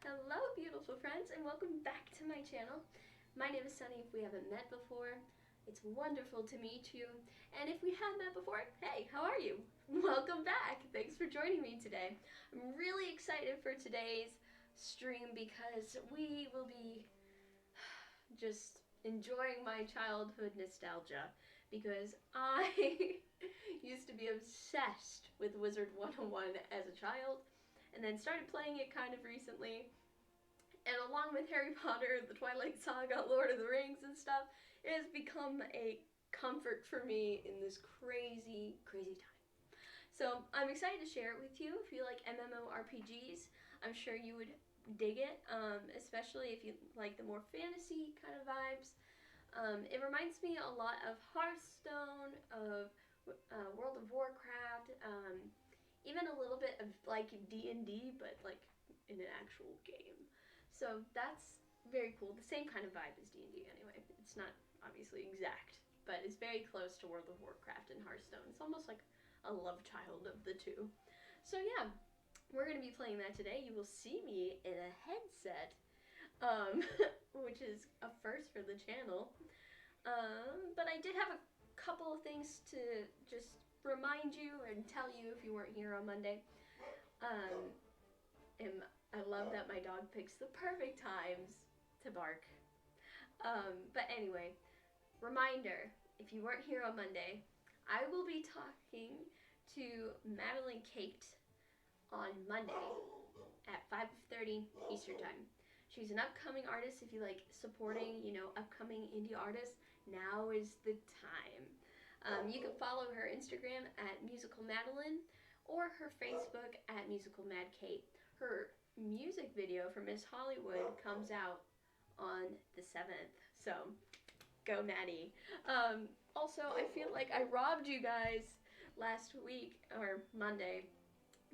Hello, beautiful friends, and welcome back to my channel. My name is Sunny. If we haven't met before, it's wonderful to meet you. And if we have met before, hey, how are you? Welcome back. Thanks for joining me today. I'm really excited for today's stream because we will be just enjoying my childhood nostalgia because I used to be obsessed with Wizard 101 as a child and then started playing it kind of recently. And along with Harry Potter, the Twilight Saga, Lord of the Rings and stuff, it has become a comfort for me in this crazy, crazy time. So I'm excited to share it with you. If you like MMO RPGs, I'm sure you would dig it, especially if you like the more fantasy kind of vibes. It reminds me a lot of Hearthstone, of World of Warcraft, even a little bit of like DnD, but like in an actual game. So that's very cool. The same kind of vibe as D&D anyway. It's not obviously exact, but it's very close to World of Warcraft and Hearthstone. It's almost like a love child of the two. So yeah, we're going to be playing that today. You will see me in a headset, which is a first for the channel. But I did have a couple of things to just remind you and tell you if you weren't here on Monday. And I love that my dog picks the perfect times to bark. But anyway, reminder, if you weren't here on Monday, I will be talking to Madeline Kate on Monday at 5:30 Eastern Time. She's an upcoming artist. If you like supporting, upcoming indie artists, now is the time. You can follow her Instagram at Musical Madeline or her Facebook at Musical Mad Kate. Her music video for Miss Hollywood comes out on the 7th, so go Maddie. Also, I feel like I robbed you guys last week, or Monday,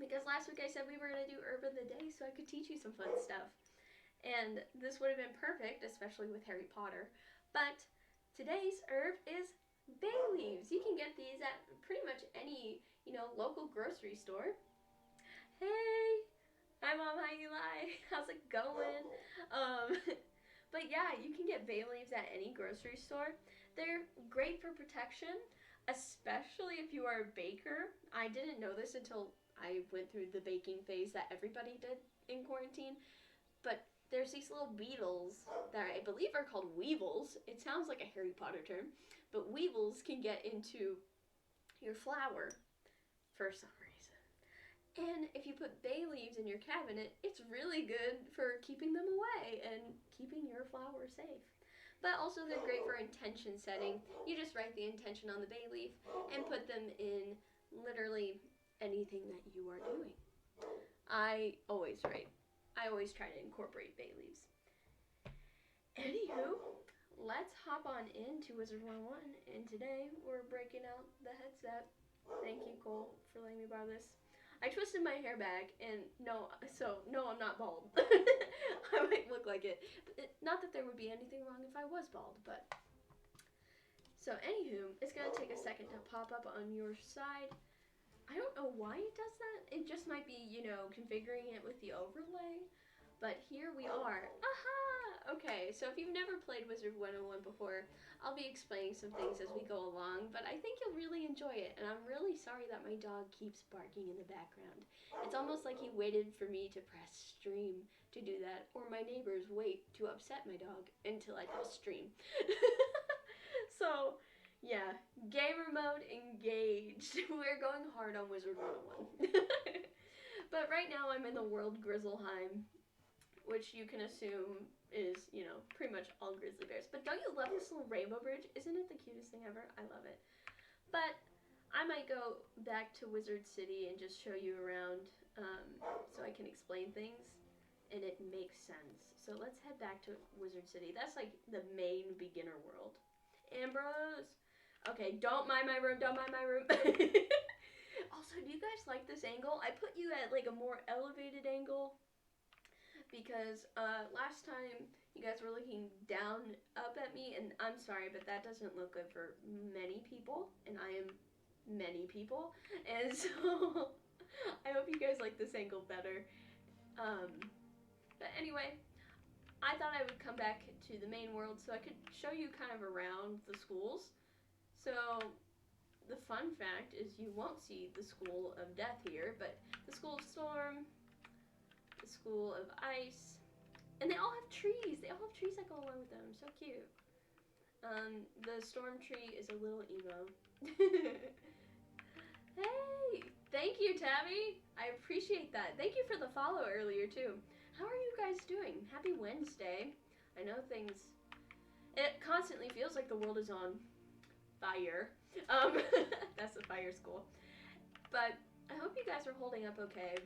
because last week I said we were going to do Herb of the Day so I could teach you some fun stuff. And this would have been perfect, especially with Harry Potter. But today's herb is bay leaves. You can get these at pretty much any, local grocery store. Hey! Hi Mom, hi Eli. How's it going? But yeah, you can get bay leaves at any grocery store. They're great for protection, especially if you are a baker. I didn't know this until I went through the baking phase that everybody did in quarantine. But there's these little beetles that I believe are called weevils. It sounds like a Harry Potter term, but weevils can get into your flour for some reason. And if you put bay leaves in your cabinet, it's really good for keeping them away and keeping your flour safe. But also they're great for intention setting. You just write the intention on the bay leaf and put them in literally anything that you are doing. I always try to incorporate bay leaves. Anywho, let's hop on into Wizard 101, and today we're breaking out the headset. Thank you, Cole, for letting me borrow this. I twisted my hair back, and no, I'm not bald. I might look like it. Not that there would be anything wrong if I was bald, but... So, anywho, it's going to take a second to pop up on your side. I don't know why it does that. It just might be, configuring it with the overlay. But here we are. Aha! Okay, so if you've never played Wizard 101 before, I'll be explaining some things as we go along, but I think you'll really enjoy it, and I'm really sorry that my dog keeps barking in the background. It's almost like he waited for me to press stream to do that, or my neighbors wait to upset my dog until I press stream. So, yeah, gamer mode engaged. We're going hard on Wizard 101. But right now I'm in the world Grizzleheim, which you can assume is, pretty much all grizzly bears. But don't you love this little rainbow bridge? Isn't it the cutest thing ever? I love it. But I might go back to Wizard City and just show you around so I can explain things and it makes sense. So let's head back to Wizard City. That's like the main beginner world. Ambrose! Okay, don't mind my room, don't mind my room. Also, do you guys like this angle? I put you at like a more elevated angle because last time you guys were looking down up at me, and I'm sorry, but that doesn't look good for many people, and I am many people, and so I hope you guys like this angle better. But anyway, I thought I would come back to the main world so I could show you kind of around the schools. So the fun fact is you won't see the School of Death here, but the School of Storm, the School of Ice, and they all have trees. They all have trees that go along with them. So cute. The storm tree is a little emo. Hey, thank you, Tabby. I appreciate that. Thank you for the follow earlier, too. How are you guys doing? Happy Wednesday. I know it constantly feels like the world is on fire. That's the fire school. But I hope you guys are holding up okay.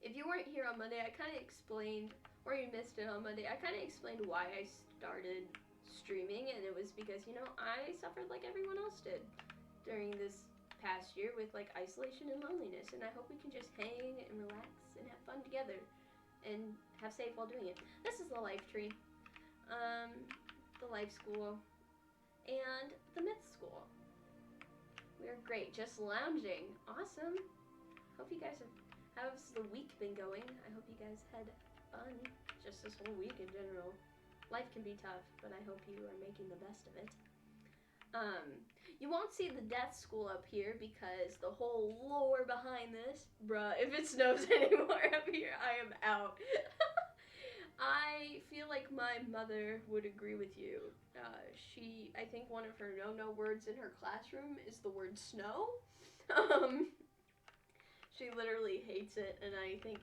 If you weren't here on Monday, I kind of explained, or you missed it on Monday, I kind of explained why I started streaming, and it was because, you know, I suffered like everyone else did during this past year with like isolation and loneliness, and I hope we can just hang and relax and have fun together and have safe while doing it. This is the life tree, the life school, and the myth school. We're great, just lounging. Awesome. Hope you guys how's the week been going? I hope you guys had fun just this whole week in general. Life can be tough, but I hope you are making the best of it. You won't see the death school up here because the whole lore behind this, bruh, if it snows anymore up here, I am out. I feel like my mother would agree with you. I think one of her no-no words in her classroom is the word snow. She literally hates it, and I think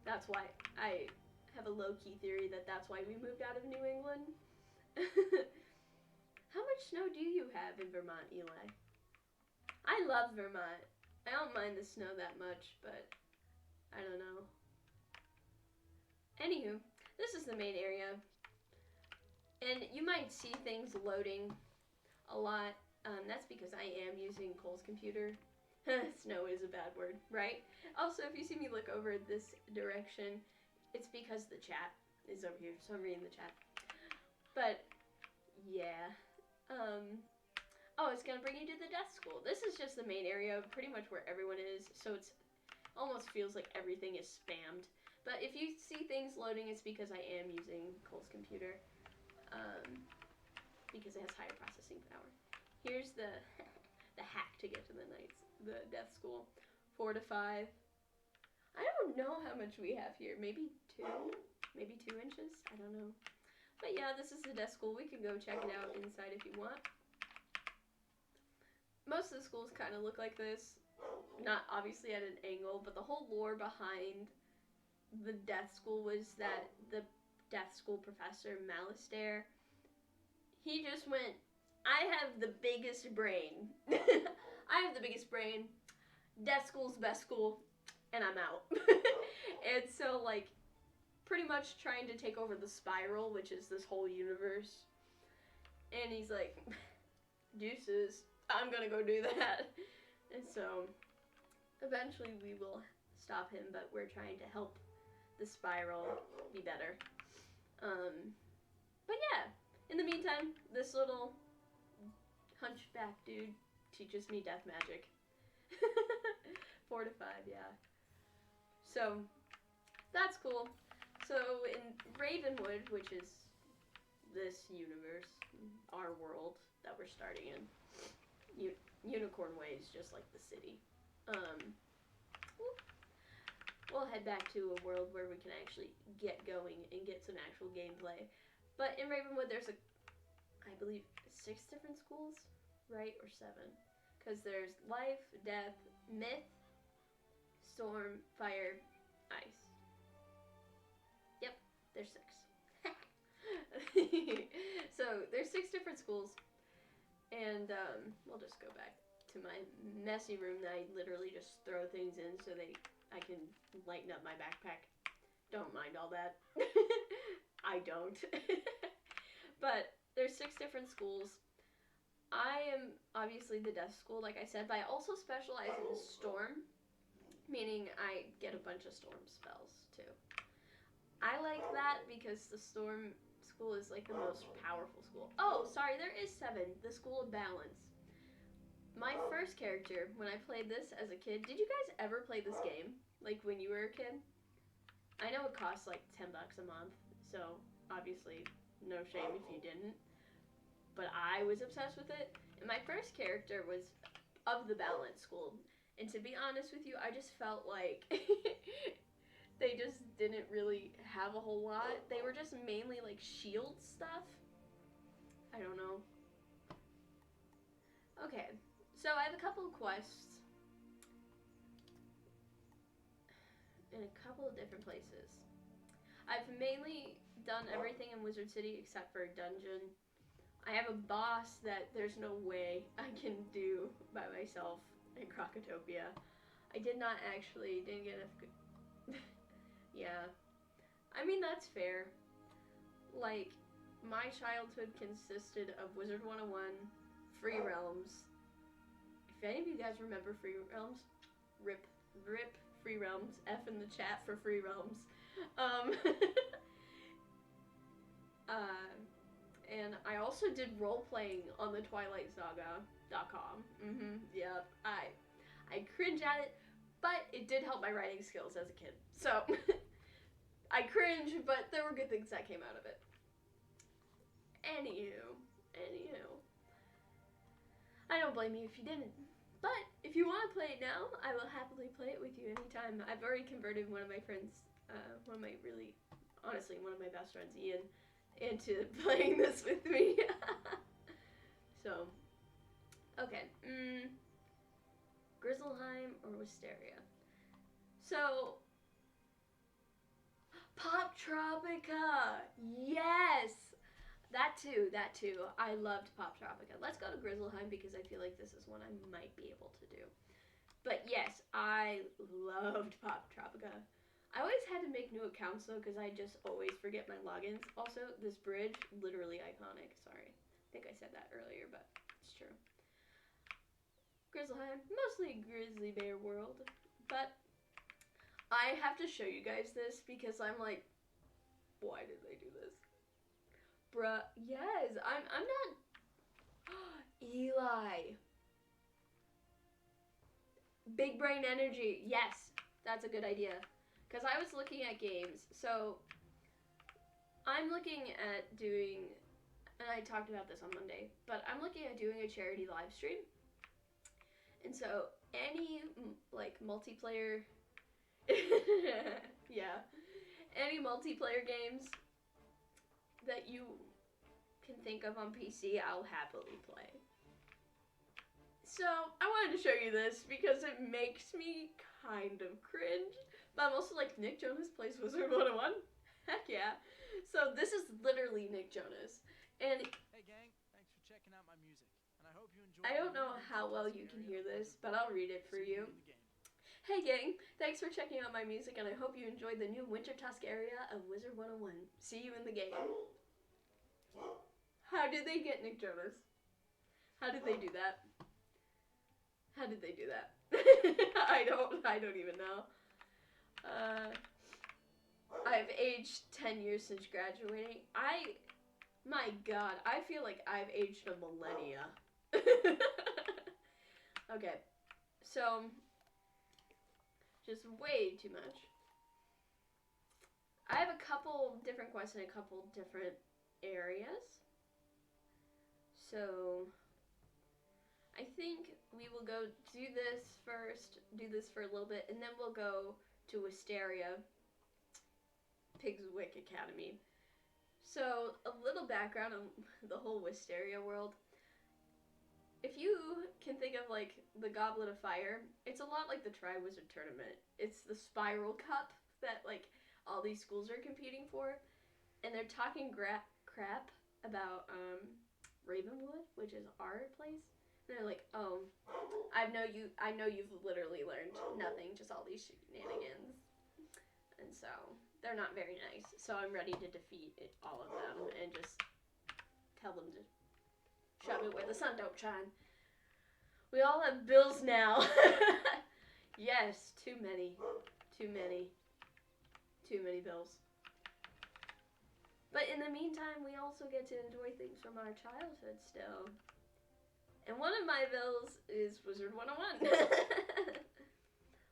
that's why I have a low-key theory that that's why we moved out of New England. How much snow do you have in Vermont, Eli? I love Vermont. I don't mind the snow that much, but I don't know. Anywho, this is the main area. And you might see things loading a lot. That's because I am using Cole's computer. Snow is a bad word, right? Also, if you see me look over this direction, it's because the chat is over here, so I'm reading the chat. But, yeah. Oh, it's gonna bring you to the death school. This is just the main area, pretty much where everyone is, so it's almost feels like everything is spammed. But if you see things loading, it's because I am using Cole's computer, because it has higher processing power. Here's the hack to get to the death school. 4 to 5. I don't know how much we have here. Maybe 2 inches. I don't know. But yeah, this is the death school. We can go check it out inside if you want. Most of the schools kind of look like this. Not obviously at an angle, but the whole lore behind the death school was that the death school professor, Malistaire, he just went, I have the biggest brain. I have the biggest brain. Death school's best school, and I'm out. And so, like, pretty much trying to take over the spiral, which is this whole universe. And he's like, deuces, I'm gonna go do that. And so, eventually we will stop him, but we're trying to help the spiral be better. But yeah, in the meantime, this little hunchback dude teaches me death magic. 4 to 5, yeah. So, that's cool. So, in Ravenwood, which is this universe, our world that we're starting in, Unicorn Way is just like the city. We'll head back to a world where we can actually get going and get some actual gameplay. But in Ravenwood, there's I believe, 6 different schools, right? Or 7. Because there's life, death, myth, storm, fire, ice. Yep, there's 6. So there's 6 different schools. And we'll just go back to my messy room that I literally just throw things in so I can lighten up my backpack. Don't mind all that. I don't. But there's 6 different schools. I am obviously the death school, like I said, but I also specialize in storm, meaning I get a bunch of storm spells too. I like that because the storm school is like the most powerful school. Oh, sorry, there is 7, the School of Balance. My first character, when I played this as a kid, did you guys ever play this game? Like when you were a kid? I know it costs like $10 a month, so obviously no shame if you didn't. But I was obsessed with it. And my first character was of the balance school. And to be honest with you, I just felt like they just didn't really have a whole lot. They were just mainly like shield stuff. I don't know. Okay, so I have a couple of quests in a couple of different places. I've mainly done everything in Wizard City except for Dungeon. I have a boss that there's no way I can do by myself in Crocotopia. I did not actually, didn't get enough yeah. I mean, that's fair. Like, my childhood consisted of Wizard 101, Free Realms. If any of you guys remember Free Realms, rip Free Realms. F in the chat for Free Realms. And I also did role-playing on the TwilightSaga.com. Yep. I cringe at it, but it did help my writing skills as a kid. So, I cringe, but there were good things that came out of it. Anywho. I don't blame you if you didn't. But, if you want to play it now, I will happily play it with you anytime. I've already converted one of my friends, one of my best friends, Ian, into playing this with me. So, okay. Grizzleheim or Wisteria? So, Pop Tropica! Yes! That too. I loved Pop Tropica. Let's go to Grizzleheim because I feel like this is one I might be able to do. But yes, I loved Pop Tropica. I always had to make new accounts though because I just always forget my logins. Also, this bridge, literally iconic. Sorry. I think I said that earlier, but it's true. Grizzleheim, mostly Grizzly Bear world. But I have to show you guys this because I'm like, why did they do this? Bruh, yes, I'm not. Eli. Big brain energy. Yes, that's a good idea. Because I was looking at games. So, I'm looking at doing, and I talked about this on Monday, but I'm looking at doing a charity live stream. And so, any, like, multiplayer, yeah, any multiplayer games that you can think of on PC, I'll happily play. So, I wanted to show you this because it makes me kind of cringe. But I'm also like, Nick Jonas plays Wizard 101? Heck yeah. So, this is literally Nick Jonas. And hey gang, thanks for checking out my music. And I hope you enjoy. I don't know how well you can hear this, but I'll read it for you. Hey gang, thanks for checking out my music and I hope you enjoyed the new Winter Tusk area of Wizard 101. See you in the game. How did they get Nick Jonas? How did they do that? How did they do that? I don't even know. I've aged 10 years since graduating. My god, I feel like I've aged a millennia. Okay, so, just way too much. I have a couple different quests in a couple different areas. So, I think we will go do this first, do this for a little bit, and then we'll go to Wisteria, Pigswick Academy. So, a little background on the whole Wisteria world. If you can think of, like, the Goblet of Fire, it's a lot like the Tri-Wizard Tournament. It's the Spiral Cup that, like, all these schools are competing for. And they're talking crap about, Ravenwood, which is our place. And they're like, oh, I know you've literally learned nothing, just all these shenanigans. And so, they're not very nice. So I'm ready to defeat all of them and just tell them to shove it where the sun don't shine. We all have bills now. Yes, too many. Too many bills. But in the meantime, we also get to enjoy things from our childhood still. And one of my bills is Wizard 101.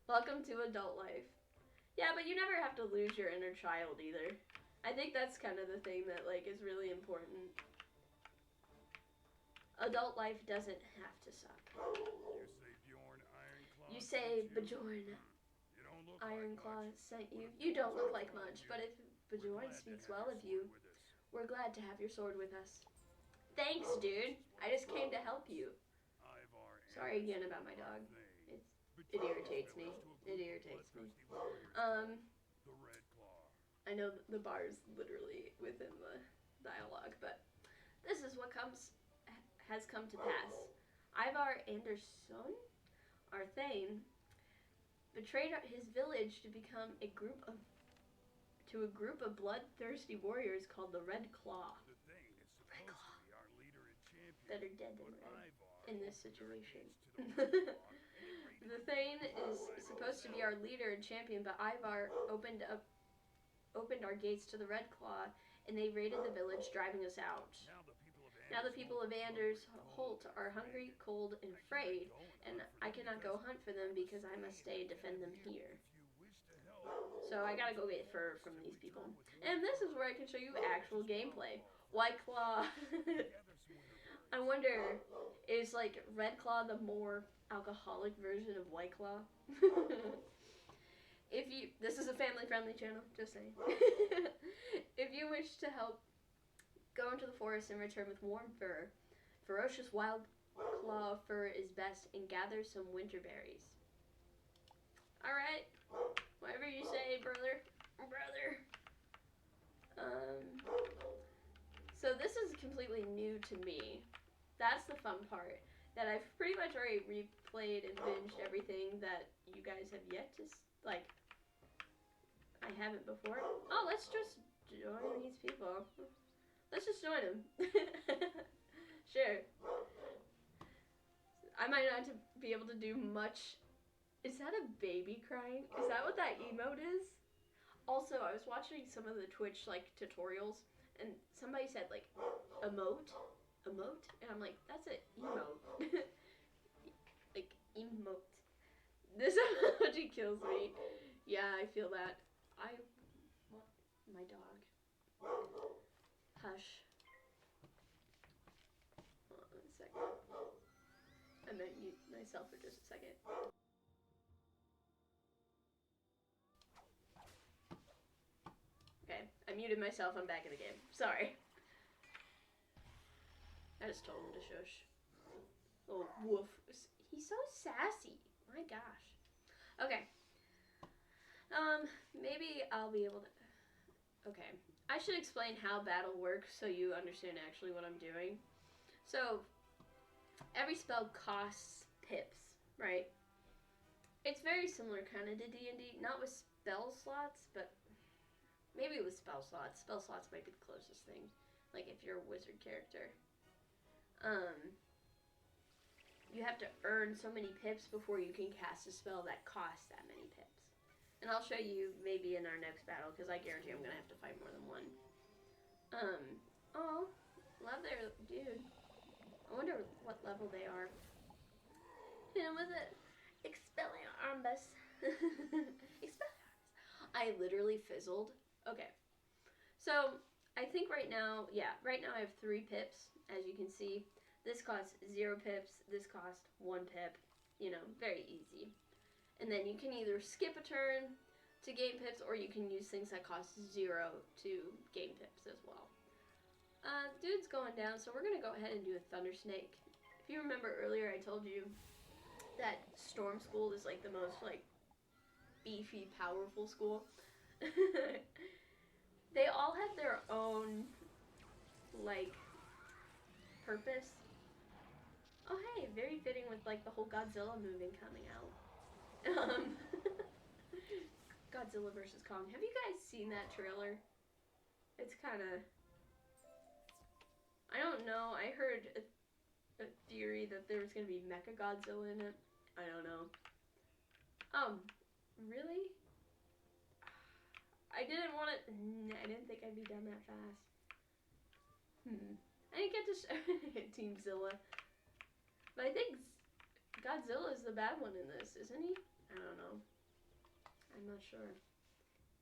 Welcome to adult life. Yeah, but you never have to lose your inner child either. I think that's kind of the thing that, like, is really important. Adult life doesn't have to suck. You say Bjorn Ironclaw sent you. You don't look like much, but if Bjorn speaks well of you, we're glad to have your sword with us. Thanks, dude. I just came to help you. Sorry again about my dog. It irritates me. It irritates me. I know the bar is literally within the dialogue, but this is what has come to pass. Ivar Andersson, our Thane, betrayed his village to become a group of bloodthirsty warriors called the Red Claw. Red Claw. Better dead than red in this situation. The Thane is supposed to be our leader and champion, but Ivar opened our gates to the Red Claw, and they raided the village, driving us out. Now the people of Anders Holt are hungry, cold, and afraid, and I cannot go hunt for them because I must stay and defend them here. So I gotta go get fur from these people. And this is where I can show you actual gameplay. White Claw. I wonder, is like Red Claw the more alcoholic version of White Claw? This is a family-friendly channel, just saying. If you wish to help, go into the forest and return with warm fur. Ferocious wild claw fur is best, and gather some winter berries. Alright, whatever you say, brother. So this is completely new to me. That's the fun part. That I've pretty much already replayed and binged everything that you guys have yet to, like, I haven't before. Oh, let's just join these people. Let's just join them. Sure. I might not be able to do much. Is that a baby crying? Is that what that emote is? Also, I was watching some of the Twitch, like, tutorials, and somebody said, like, emote? And I'm like, that's an emote. Like, emote. This emoji kills me. Yeah, I feel that. I want my dog. Hush. Hold on a second. I'm gonna mute myself for just a second. Okay, I muted myself. I'm back in the game. Sorry. I just told him to shush. Oh, woof. He's so sassy. My gosh. Okay. Maybe I'll be able to... Okay. I should explain how battle works so you understand actually what I'm doing. So, every spell costs pips, right? It's very similar kind of to D&D. Not with spell slots, but maybe with spell slots. Spell slots might be the closest thing. Like if you're a wizard character. You have to earn so many pips before you can cast a spell that costs that many pips. And I'll show you maybe in our next battle, because I guarantee I'm going to have to fight more than one. Oh, love their dude. I wonder what level they are. Hit him with it. Expelliarmus. Expelliarmus. I literally fizzled. Okay. So, I think right now I have 3 pips, as you can see. This costs 0 pips, this costs 1 pip. You know, very easy. And then you can either skip a turn to gain pips, or you can use things that cost 0 to gain pips as well. Dude's going down, so we're going to go ahead and do a Thunder Snake. If you remember earlier, I told you that Storm School is like the most like beefy, powerful school. They all have their own like purpose. Oh hey, very fitting with like the whole Godzilla movie coming out. Godzilla vs. Kong. Have you guys seen that trailer? It's kind of... I don't know. I heard a theory that there was going to be Mechagodzilla in it. I don't know. Really? I didn't want to... I didn't think I'd be done that fast. I didn't get to show Teamzilla. But I think Godzilla is the bad one in this, isn't he? I don't know. I'm not sure.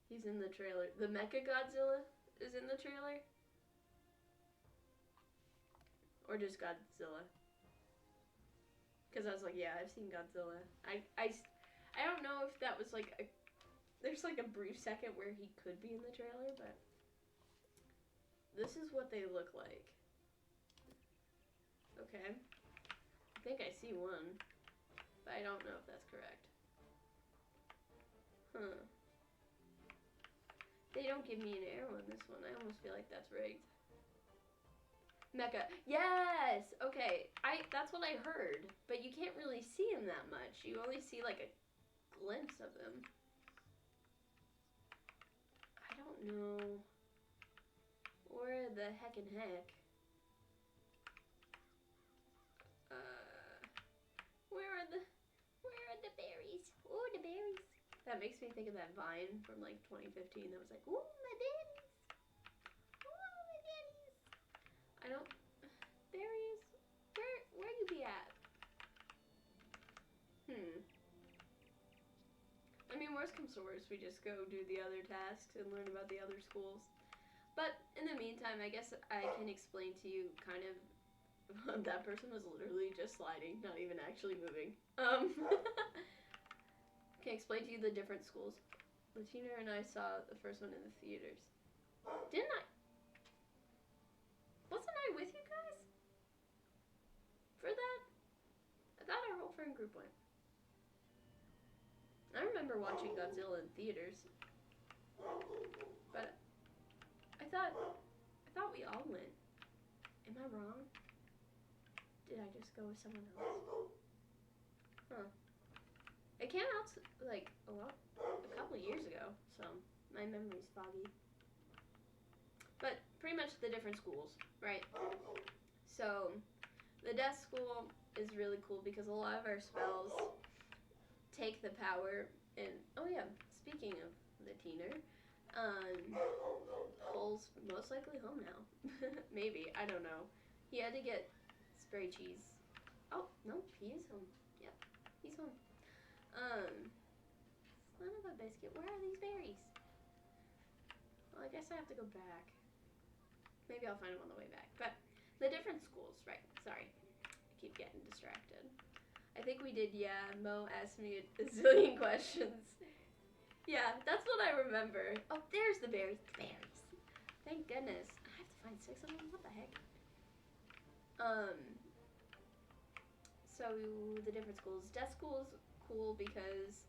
He's in the trailer. The Mecha Godzilla is in the trailer? Or just Godzilla? Because I was like, yeah, I've seen Godzilla. I don't know if that was like a... There's like a brief second where he could be in the trailer, but... This is what they look like. Okay. I think I see one. But I don't know if that's correct. Huh. They don't give me an arrow in this one. I almost feel like that's rigged. Mecha. Yes! Okay. That's what I heard. But you can't really see him that much. You only see like a glimpse of him. I don't know. Where the heckin' heck? Where are the berries? Ooh, the berries. That makes me think of that Vine from like 2015 that was like, ooh, my berries. Ooh, my berries. I don't... Berries? Where you be at? I mean, worst comes to worst, we just go do the other tasks and learn about the other schools. But in the meantime, I guess I can explain to you kind of... that person was literally just sliding, not even actually moving. Can explain to you the different schools. Latina and I saw the first one in the theaters. Didn't I? Wasn't I with you guys? For that? I thought our whole friend group went. I remember watching Godzilla in theaters. But I thought we all went. Am I wrong? Did I just go with someone else? Huh. It came out like a couple of years ago, so my memory's foggy. But pretty much the different schools, right? So the death school is really cool because a lot of our spells take the power and oh yeah, speaking of the teener, Cole's most likely home now. Maybe, I don't know. He had to get spray cheese. Oh, no, he is home. Yep, he's home. Son of a biscuit, where are these berries? Well, I guess I have to go back. Maybe I'll find them on the way back. But the different schools, right, sorry. I keep getting distracted. I think we did, yeah. Mo asked me a zillion questions. Yeah, that's what I remember. Oh, there's the berries. The berries. Thank goodness. I have to find 6 of them? What the heck? So the different schools. Death school is cool because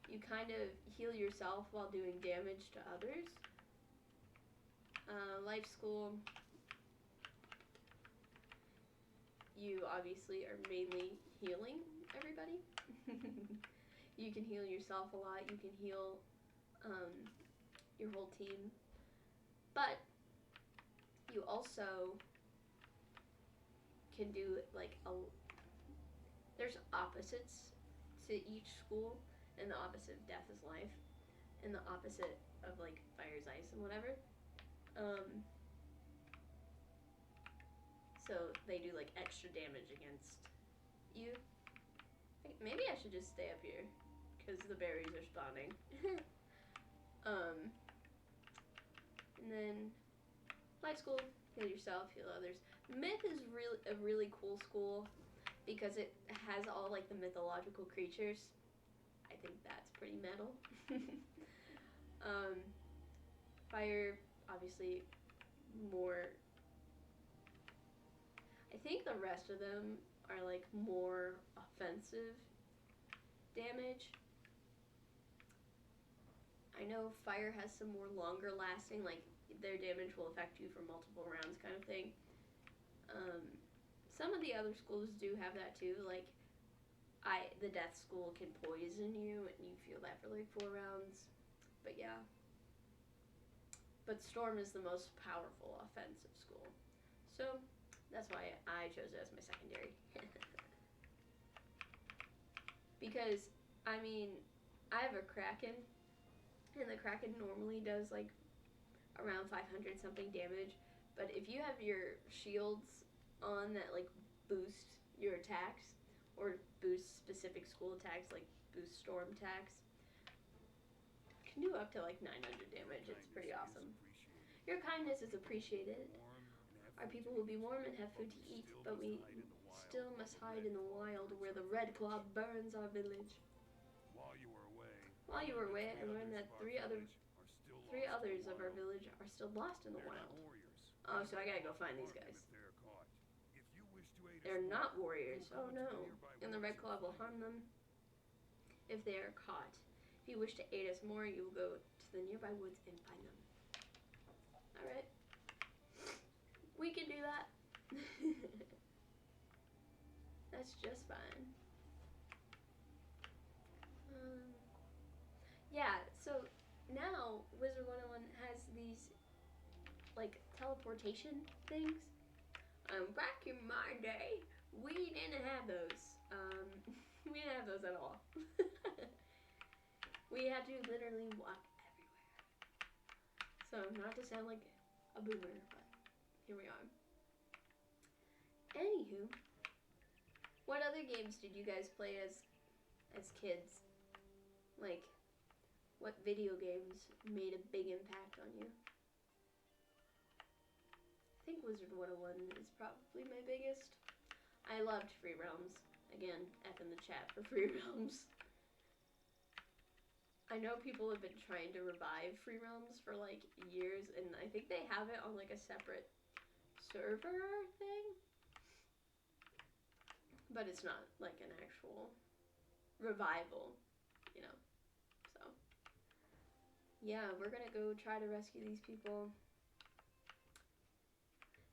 you kind of heal yourself while doing damage to others. Life school, you obviously are mainly healing everybody. You can heal yourself a lot. You can heal your whole team. But you also can do like there's opposites to each school, and the opposite of death is life, and the opposite of like fire is ice and whatever. So they do like extra damage against you. Maybe I should just stay up here because the berries are spawning. And then life school, heal yourself, heal others. Myth is a really cool school because it has all like the mythological creatures. I think that's pretty metal. Fire, obviously, more. I think the rest of them are like more offensive damage. I know fire has some more longer lasting, like their damage will affect you for multiple rounds kind of thing. Some of the other schools do have that too, like the death school can poison you and you feel that for like 4 rounds. But yeah. But Storm is the most powerful offensive school. So that's why I chose it as my secondary. Because, I mean, I have a Kraken, and the Kraken normally does like around 500 something damage. But if you have your shields on that like boost your attacks, or boost specific school attacks, like boost Storm attacks, can do up to like 900 damage. It's pretty awesome. Your kindness is appreciated. Our people will be warm and have food to eat, but we still must hide in the wild where the red claw burns our village. While you were away, I learned that three others of our village are still lost in the wild. Oh, so I gotta go find these guys. They're not warriors. Oh no. And the red claw will harm them if they are caught. If you wish to aid us more, you will go to the nearby woods and find them. Alright. We can do that. That's just fine. Yeah, so now Wizard 101 has these like teleportation things. Back in my day, we didn't have those. We didn't have those at all. We had to literally walk everywhere. So not to sound like a boomer, but here we are. Anywho, what other games did you guys play as kids? Like, what video games made a big impact on you? I think Wizard 101 is probably my biggest. I loved Free Realms. Again, F in the chat for Free Realms. I know people have been trying to revive Free Realms for like years, and I think they have it on like a separate server thing. But it's not like an actual revival, you know. So, yeah, we're gonna go try to rescue these people.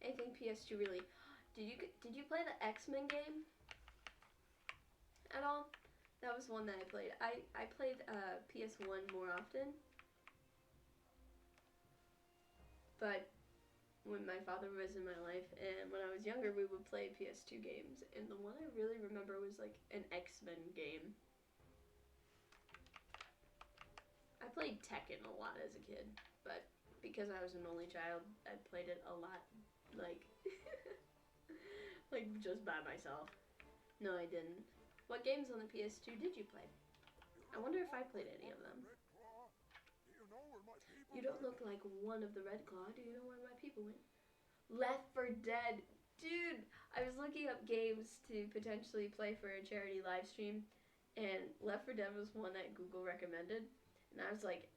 I think PS2 really... Did you play the X-Men game at all? That was one that I played. I played PS1 more often. But when my father was in my life and when I was younger, we would play PS2 games. And the one I really remember was like an X-Men game. I played Tekken a lot as a kid, but because I was an only child, I played it a lot, like, like just by myself. No, I didn't. What games on the PS2 did you play? I wonder if I played any of them. You don't look like one of the Red Claw. Do you know where my people went? Left 4 Dead. Dude, I was looking up games to potentially play for a charity live stream, and Left 4 Dead was one that Google recommended. And I was like,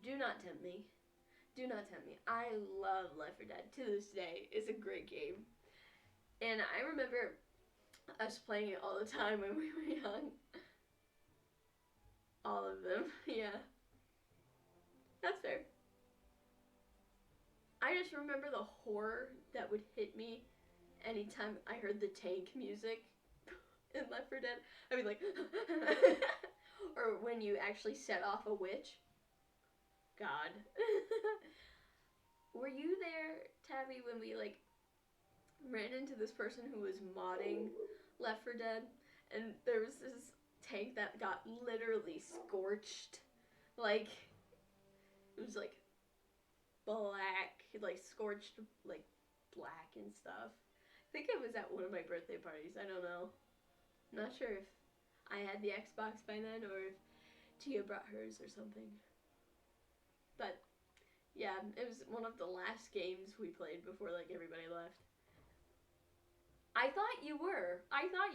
do not tempt me. Do not tempt me. I love Left 4 Dead. To this day, it's a great game. And I remember us playing it all the time when we were young. All of them, yeah. That's fair. I just remember the horror that would hit me anytime I heard the tank music in Left 4 Dead. I'd be like, or when you actually set off a witch. God. Were you there, Tabby, when we like ran into this person who was modding Left 4 Dead, and there was this tank that got literally scorched, like, it was like black, like scorched, like black and stuff. I think it was at one of my birthday parties, I don't know. I'm not sure if I had the Xbox by then or if Tia brought hers or something. But yeah, it was one of the last games we played before like everybody left. I thought you were. I thought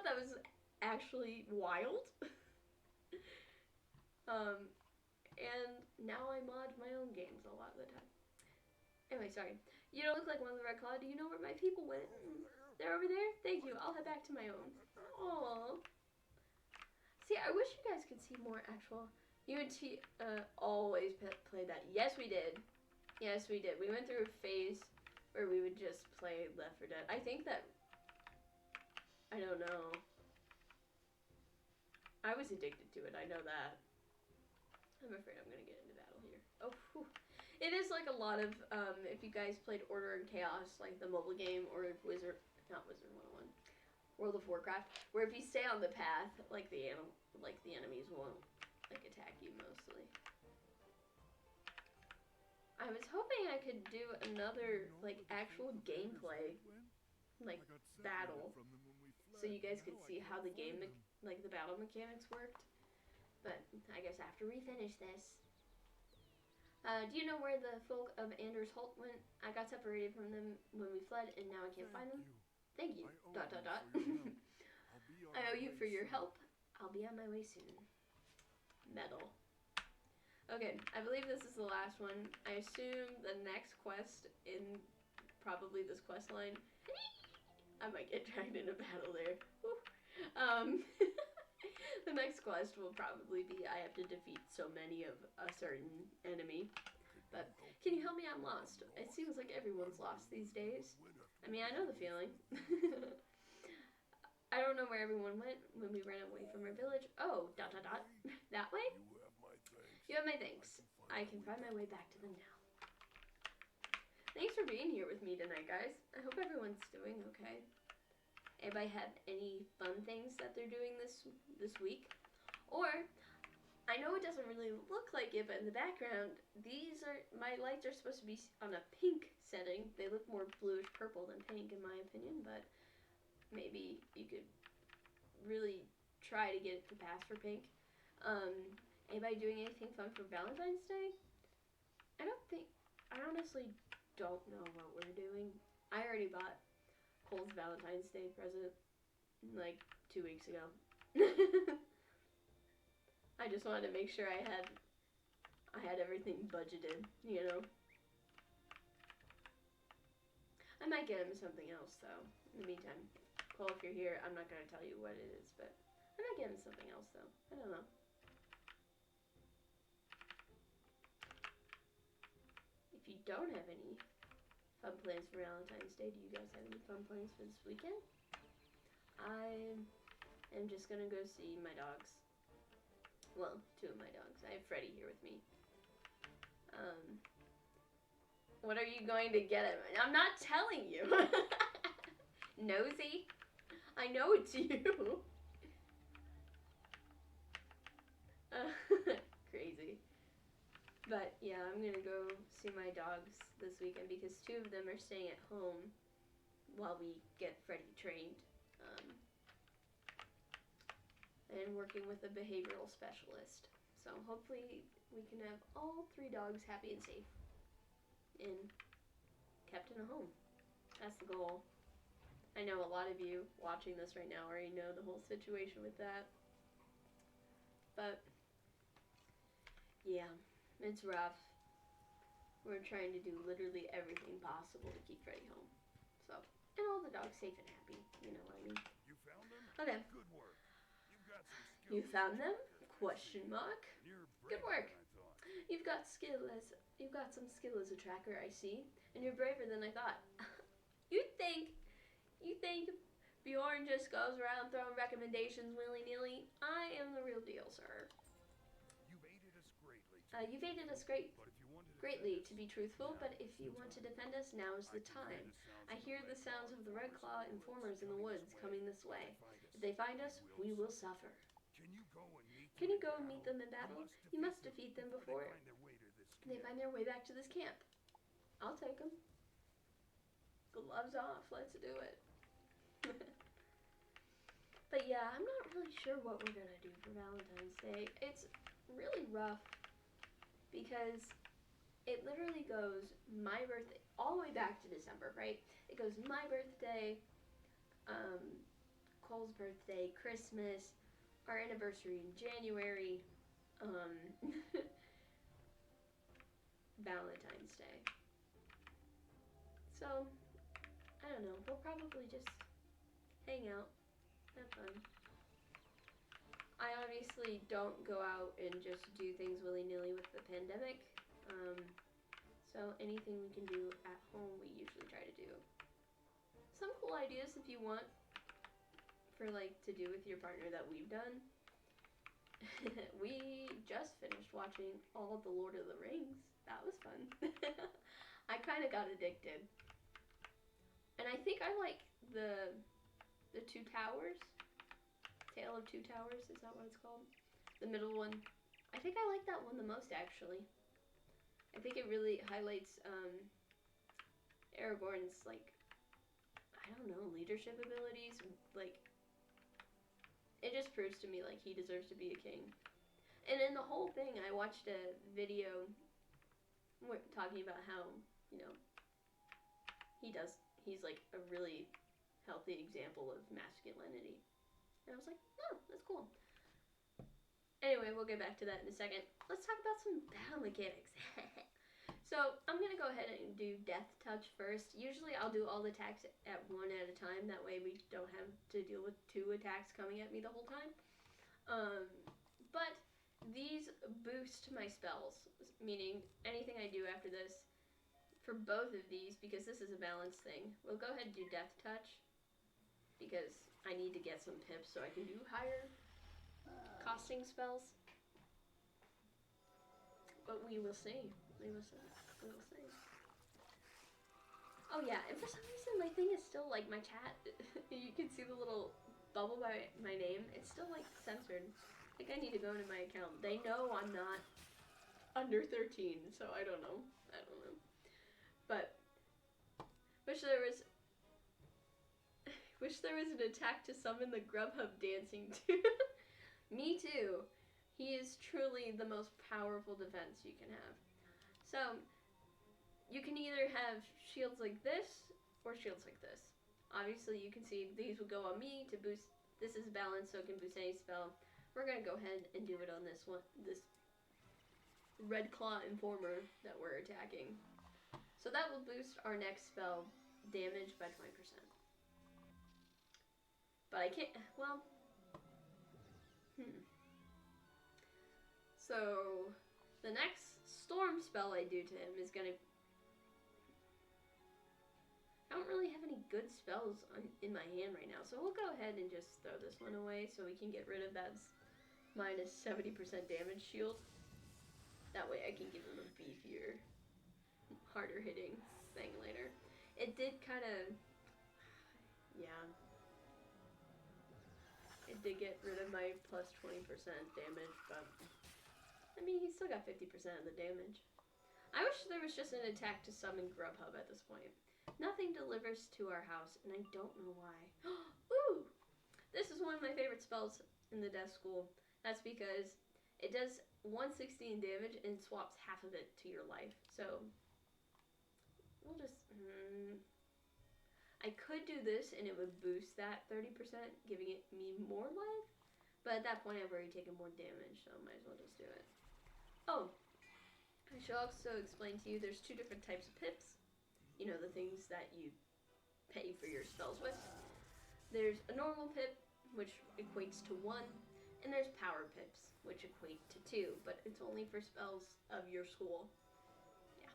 that was actually wild. And now I mod my own games a lot of the time. Anyway, sorry. You don't look like one of the Red Claw. Do you know where my people went? They're over there? Thank you. I'll head back to my own. Aww. See, I wish you guys could see more actual... You and T always played that. Yes, we did. Yes, we did. We went through a phase where we would just play Left 4 Dead. I think that... I don't know. I was addicted to it. I know that. I'm afraid I'm going to get into battle here. Oh, whew. It is like a lot of, if you guys played Order and Chaos, like the mobile game, or not Wizard 101, World of Warcraft, where if you stay on the path, like the enemies won't, like, attack you mostly. I was hoping I could do another, like, actual gameplay, like, battle, so you guys could see how the game, like, the battle mechanics worked. But I guess after we finish this, do you know where the folk of Anders Holt went? I got separated from them when we fled, and now I can't find them. Thank you. Dot dot dot. I owe you for your help. I'll be on my way soon. Medal. Okay, I believe this is the last one. I assume the next quest in probably this quest line. I might get dragged into battle there. The next quest will probably be I have to defeat so many of a certain enemy. But can you help me? I'm lost. It seems like everyone's lost these days. I mean, I know the feeling. I don't know where everyone went when we ran away from our village. Oh, dot dot dot. That way? You have my thanks. I can find my way back to them now. Thanks for being here with me tonight, guys. I hope everyone's doing okay. Anybody have any fun things that they're doing this week? Or, I know it doesn't really look like it, but in the background, my lights are supposed to be on a pink setting. They look more bluish purple than pink in my opinion, but maybe you could really try to get it to pass for pink. Anybody doing anything fun for Valentine's Day? I honestly don't know what we're doing. I already bought Cole's Valentine's Day present like 2 weeks ago. I just wanted to make sure I had everything budgeted, you know. I might get him something else though. In the meantime, Cole, if you're here, I'm not gonna tell you what it is, but I might get him something else though. I don't know. If you don't have any fun plans for Valentine's Day, do you guys have any fun plans for this weekend? I am just gonna go see my dogs. Well, 2 of my dogs. I have Freddie here with me. What are you going to get him? I'm not telling you. Nosy? I know it's you. Crazy. But yeah, I'm gonna go see my dogs this weekend because 2 of them are staying at home while we get Freddie trained. And working with a behavioral specialist. So hopefully we can have all 3 dogs happy and safe and kept in a home. That's the goal. I know a lot of you watching this right now already know the whole situation with that. But yeah, it's rough. We're trying to do literally everything possible to keep Freddie home. So, and all the dogs safe and happy. You know what I mean? You found them? Okay. Good work. You've got some skills. You found them? Question mark. You're Good braver work. than I thought. You've got some skill as a tracker, I see, and you're braver than I thought. You think Bjorn just goes around throwing recommendations willy-nilly? I am the real deal, sir. You've aided us greatly. You've aided us But if you wanted to greatly, to be truthful, but if you want to defend us, now is the time. I hear the sounds of the Red Claw informers in the woods coming this way. If they find us, we will suffer. Can you go and meet Can you go and meet them in battle? You must defeat them before they find their way back to this camp. I'll take them. Gloves off, let's do it. But yeah, I'm not really sure what we're gonna do for Valentine's Day. It's really rough because it literally goes my birthday all the way back to December, right? It goes my birthday, Cole's birthday, Christmas, our anniversary in January, Valentine's Day. So, I don't know, we'll probably just hang out, have fun. I obviously don't go out and just do things willy-nilly with the pandemic, so anything we can do at home we usually try to do. Some cool ideas if you want for like to do with your partner that we've done. We just finished watching all of the Lord of the Rings. That was fun. I kind of got addicted. And I think I like the 2 Towers. Tale of 2 Towers, is that what it's called? The middle one. I think I like that one the most, actually. I think it really highlights Aragorn's, like, I don't know, leadership abilities. Like, it just proves to me, like, he deserves to be a king. And in the whole thing, I watched a video talking about how, you know, he's like a really healthy example of masculinity. And I was like, oh, that's cool. Anyway, we'll get back to that in a second. Let's talk about some battle mechanics. So, I'm going to go ahead and do Death Touch first. Usually, I'll do all the attacks at one at a time. That way, we don't have to deal with 2 attacks coming at me the whole time. But these boost my spells, meaning anything I do after this, for both of these, because this is a balance thing, we'll go ahead and do Death Touch, because I need to get some pips so I can do higher costing spells. But we will see. We will see. We will see. Oh yeah, and for some reason my thing is still like my chat. You can see the little bubble by my name. It's still like censored. I think I need to go into my account. They know I'm not under 13, so I don't know. I don't know. But wish there was an attack to summon the Grubhub dancing too. Me too. He is truly the most powerful defense you can have. So you can either have shields like this or shields like this. Obviously you can see these will go on me to boost. This is balanced, so it can boost any spell. We're gonna go ahead and do it on this one, this Red Claw Informer that we're attacking. So that will boost our next spell damage by 20%. But I can't, well, So the next storm spell I do to him is gonna, I don't really have any good spells in my hand right now, so we'll go ahead and just throw this one away so we can get rid of that minus 70% damage shield. That way I can give him a beefier, harder hitting thing later. It did kind of, yeah. It did get rid of my plus 20% damage, but I mean, he's still got 50% of the damage. I wish there was just an attack to summon Grubhub at this point. Nothing delivers to our house, and I don't know why. Ooh! This is one of my favorite spells in the Death School. That's because it does 116 damage and swaps half of it to your life. So, we'll just... I could do this and it would boost that 30%, giving it me more life. But at that point, I've already taken more damage, so I might as well just do it. Oh, I should also explain to you there's 2 different types of pips. You know, the things that you pay for your spells with. There's a normal pip, which equates to 1, and there's power pips, which equate to 2, but it's only for spells of your school. Yeah.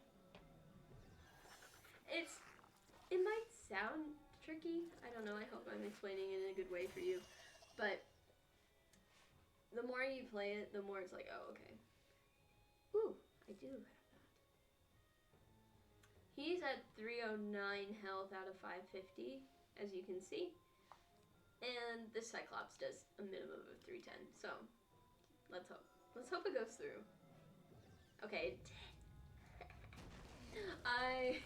It might sound tricky. I don't know. I hope I'm explaining it in a good way for you. But the more you play it, the more it's like, oh, okay. Ooh, I do have that. He's at 309 health out of 550, as you can see. And this Cyclops does a minimum of 310. So, let's hope. Let's hope it goes through. Okay. I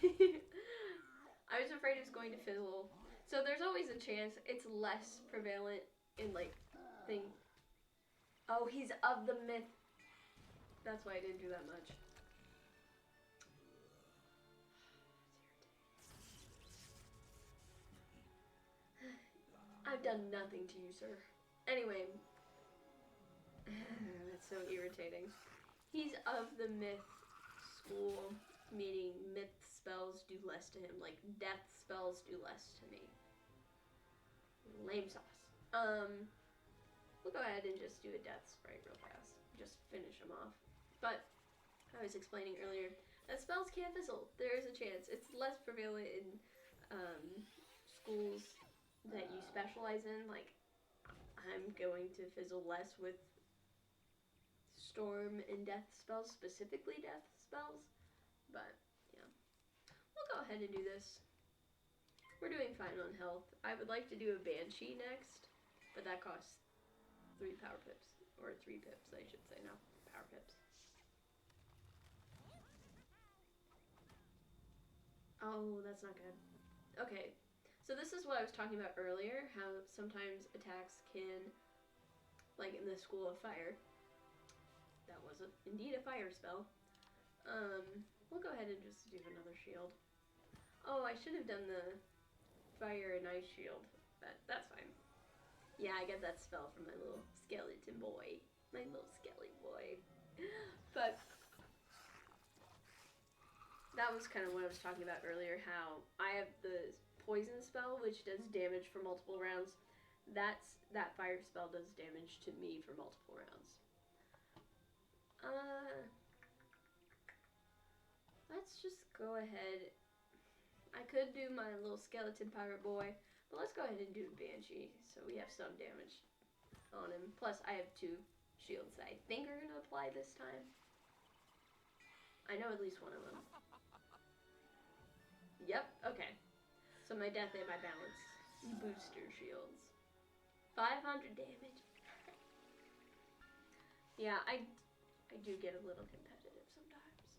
was afraid it was going to fizzle. So there's always a chance it's less prevalent in like thing. Oh, he's of the myth. That's why I didn't do that much. I've done nothing to you, sir. Anyway. That's so irritating. He's of the myth school, meaning myth spells do less to him, like death spells do less to me. Lame sauce. We'll go ahead and just do a death sprite real fast. Just finish him off. But, I was explaining earlier, that spells can't fizzle. There is a chance. It's less prevalent in schools that you specialize in. Like, I'm going to fizzle less with storm and death spells, specifically death spells. But, yeah. We'll go ahead and do this. We're doing fine on health. I would like to do a Banshee next, but that costs 3 power pips. Or 3 pips, I should say, not power pips. Oh, that's not good. Okay, so this is what I was talking about earlier, how sometimes attacks can, like in the School of Fire, that was indeed a fire spell. We'll go ahead and just do another shield. Oh, I should have done the fire and ice shield, but that's fine. Yeah, I get that spell from my little skeleton boy. My little skelly boy. But that was kind of what I was talking about earlier, how I have the poison spell, which does damage for multiple rounds. That fire spell does damage to me for multiple rounds. Let's just go ahead. I could do my little skeleton pirate boy, but let's go ahead and do Banshee so we have some damage on him. Plus, I have 2 shields that I think are going to apply this time. I know at least one of them. Yep, okay. So my death and my balance booster shields. 500 damage. Yeah, I do get a little competitive sometimes.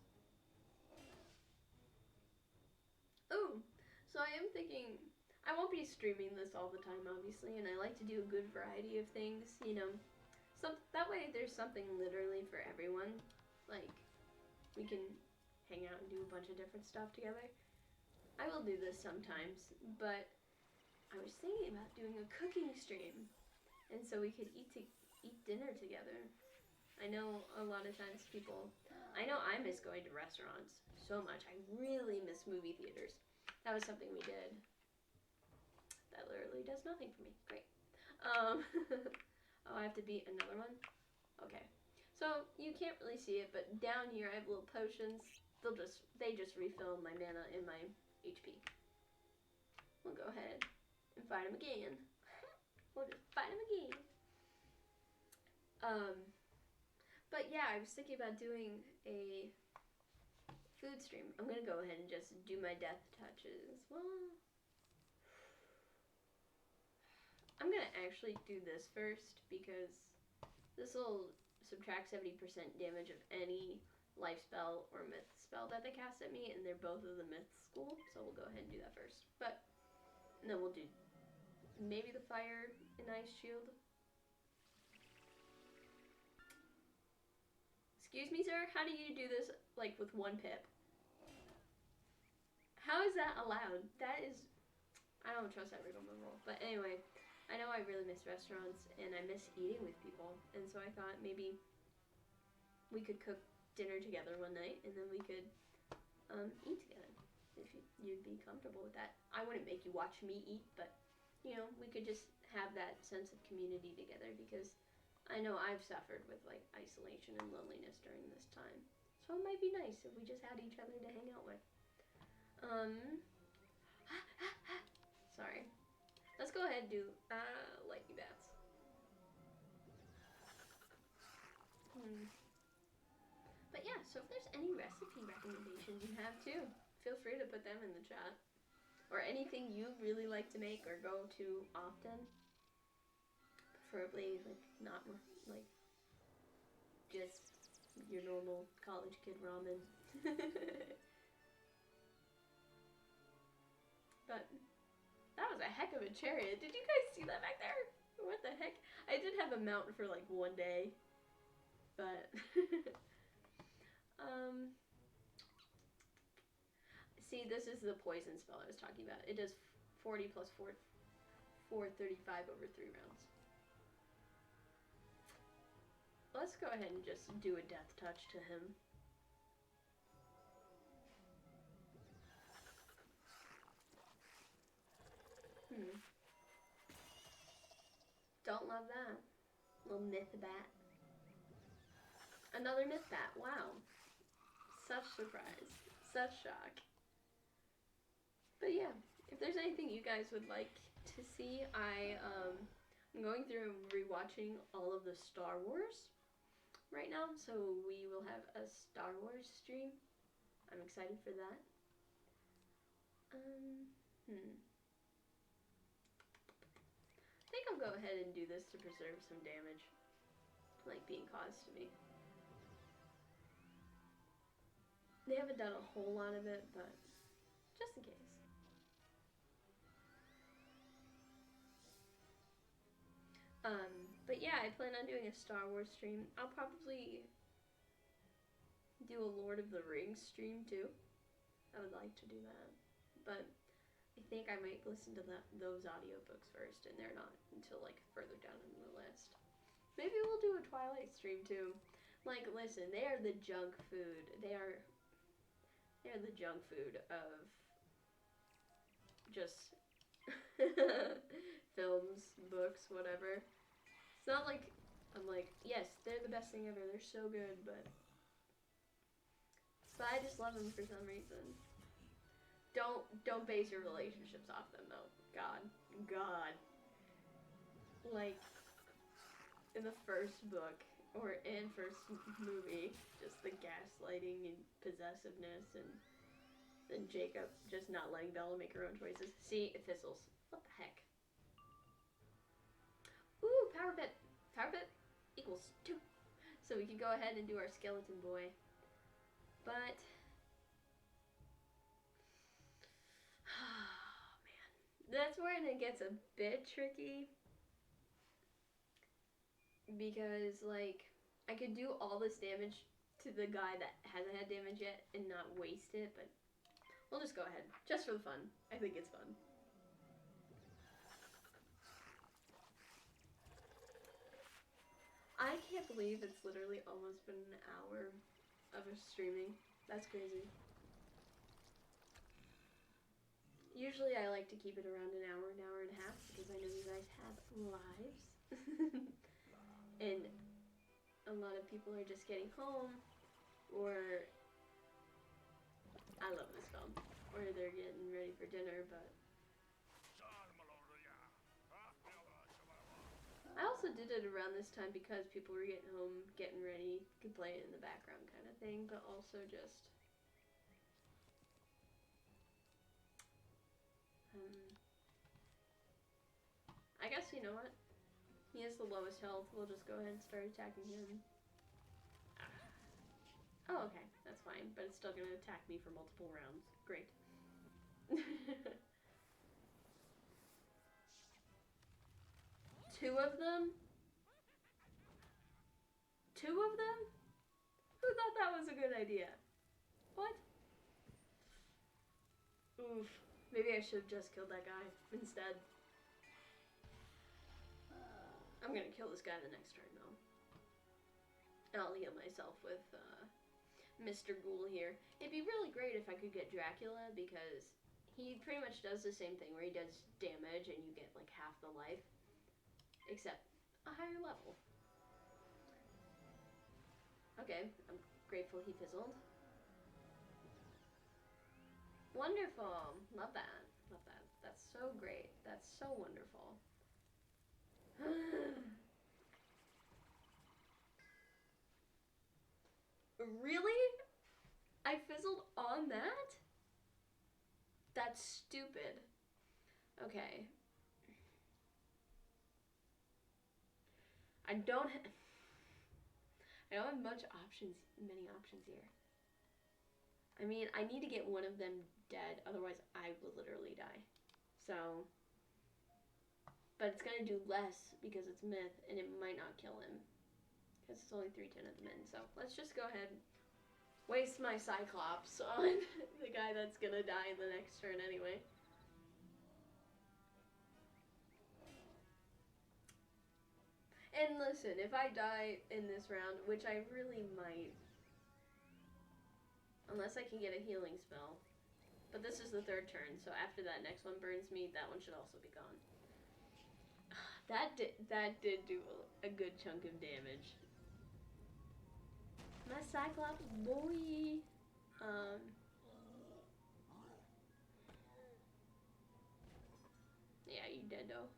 Ooh, so I am thinking, I won't be streaming this all the time, obviously, and I like to do a good variety of things, you know. That way there's something literally for everyone. Like, we can hang out and do a bunch of different stuff together. I will do this sometimes, but I was thinking about doing a cooking stream, and so we could eat dinner together. I know a lot of times I know I miss going to restaurants so much. I really miss movie theaters. That was something we did. That literally does nothing for me. Great. Oh, I have to beat another one? Okay. So, you can't really see it, but down here I have little potions. They just refill my mana and my HP. We'll go ahead and fight him again. We'll just fight him again. But yeah, I was thinking about doing a food stream. I'm gonna go ahead and just do my death touches. Well, I'm gonna actually do this first because this will subtract 70% damage of any life spell or myth spell that they cast at me, and they're both of the myth school, so we'll go ahead and do that first. And then we'll do maybe the fire and ice shield. Excuse me, sir? How do you do this, like, with 1 pip? How is that allowed? That is... I don't trust that rigmarole. But anyway, I know I really miss restaurants, and I miss eating with people. And so I thought maybe we could cook dinner together one night, and then we could eat together, if you'd be comfortable with that. I wouldn't make you watch me eat, but, you know, we could just have that sense of community together, because I know I've suffered with, like, isolation and loneliness during this time. So it might be nice if we just had each other to hang out with. Sorry. Let's go ahead and do lightning bats. But yeah, so if there's any recipe recommendations you have too, feel free to put them in the chat. Or anything you really like to make or go to often. Preferably, like, not, like, just your normal college kid ramen. But that was a heck of a chariot. Did you guys see that back there? What the heck? I did have a mount for, like, 1 day. But, see, this is the poison spell I was talking about. It does 40 plus 4, 435 over 3 rounds. Let's go ahead and just do a death touch to him. Don't love that. Little myth bat. Another myth bat. Wow. Such surprise. Such shock. But yeah, if there's anything you guys would like to see, I'm going through and rewatching all of the Star Wars right now, so we will have a Star Wars stream. I'm excited for that. I think I'll go ahead and do this to preserve some damage, like, being caused to me. They haven't done a whole lot of it, but just in case. But yeah, I plan on doing a Star Wars stream. I'll probably do a Lord of the Rings stream too. I would like to do that, but I think I might listen to those audiobooks first, and they're not until like further down in the list. Maybe we'll do a Twilight stream too. Like, listen, they are the junk food. They're the junk food of just films, books, whatever. It's not like I'm like, yes, they're the best thing ever. They're so good, but I just love them for some reason. Don't base your relationships off them though. God. Like in the first book or in first movie, just the gaslighting and possessiveness, and then Jacob just not letting Bella make her own choices. See, it fizzles. What the heck? Ooh, power bit. Power bit equals 2. So we can go ahead and do our skeleton boy. But oh man, that's where it gets a bit tricky, because like I could do all this damage to the guy that hasn't had damage yet and not waste it, but we'll just go ahead just for the fun. I think it's fun. I can't believe it's literally almost been an hour of us streaming. That's crazy. Usually I like to keep it around an hour and a half, because I know you guys have lives. And a lot of people are just getting home, or I love this film, or they're getting ready for dinner, but I also did it around this time because people were getting home, getting ready, could play it in the background kind of thing, but also just I guess, you know what? He has the lowest health. We'll just go ahead and start attacking him. Oh, okay. That's fine. But it's still going to attack me for multiple rounds. Great. 2 of them? 2 of them? Who thought that was a good idea? What? Oof. Maybe I should have just killed that guy instead. I'm gonna kill this guy the next turn, though. I'll heal myself with Mr. Ghoul here. It'd be really great if I could get Dracula, because he pretty much does the same thing, where he does damage and you get like half the life, except a higher level. Okay, I'm grateful he fizzled. Wonderful. Love that. Love that. That's so great. That's so wonderful. Really? I fizzled on that? That's stupid. Okay. I don't have many options here. I mean, I need to get one of them dead, otherwise I will literally die. So, but it's gonna do less because it's myth, and it might not kill him, because it's only 310 at the min. So let's just go ahead and waste my Cyclops on the guy that's gonna die in the next turn anyway. And listen, if I die in this round, which I really might, unless I can get a healing spell. But this is the 3rd turn, so after that next one burns me, that one should also be gone. That did do a good chunk of damage. My Cyclops boy. Yeah, you dead though.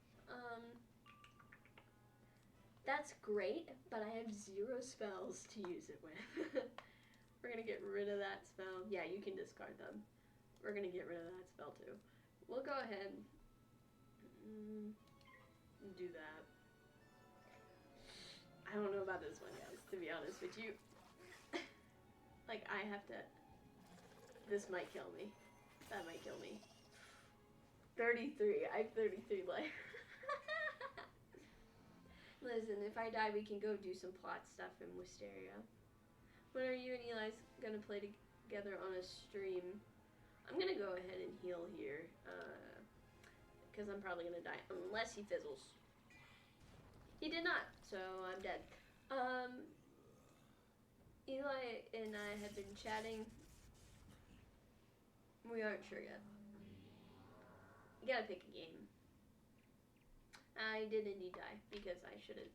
That's great, but I have 0 spells to use it with. We're gonna get rid of that spell. Yeah, you can discard them. We're gonna get rid of that spell too. We'll go ahead and do that. I don't know about this one, guys, to be honest with you. Like, I have to... This might kill me. That might kill me. 33. I have 33 life. Listen, if I die, we can go do some plot stuff in Wisteria. When are you and Eli's gonna play together on a stream? I'm gonna go ahead and heal here, because I'm probably gonna die unless he fizzles. He did not, so I'm dead. Eli and I have been chatting. We aren't sure yet. You gotta pick a game. I did indeed die because I should have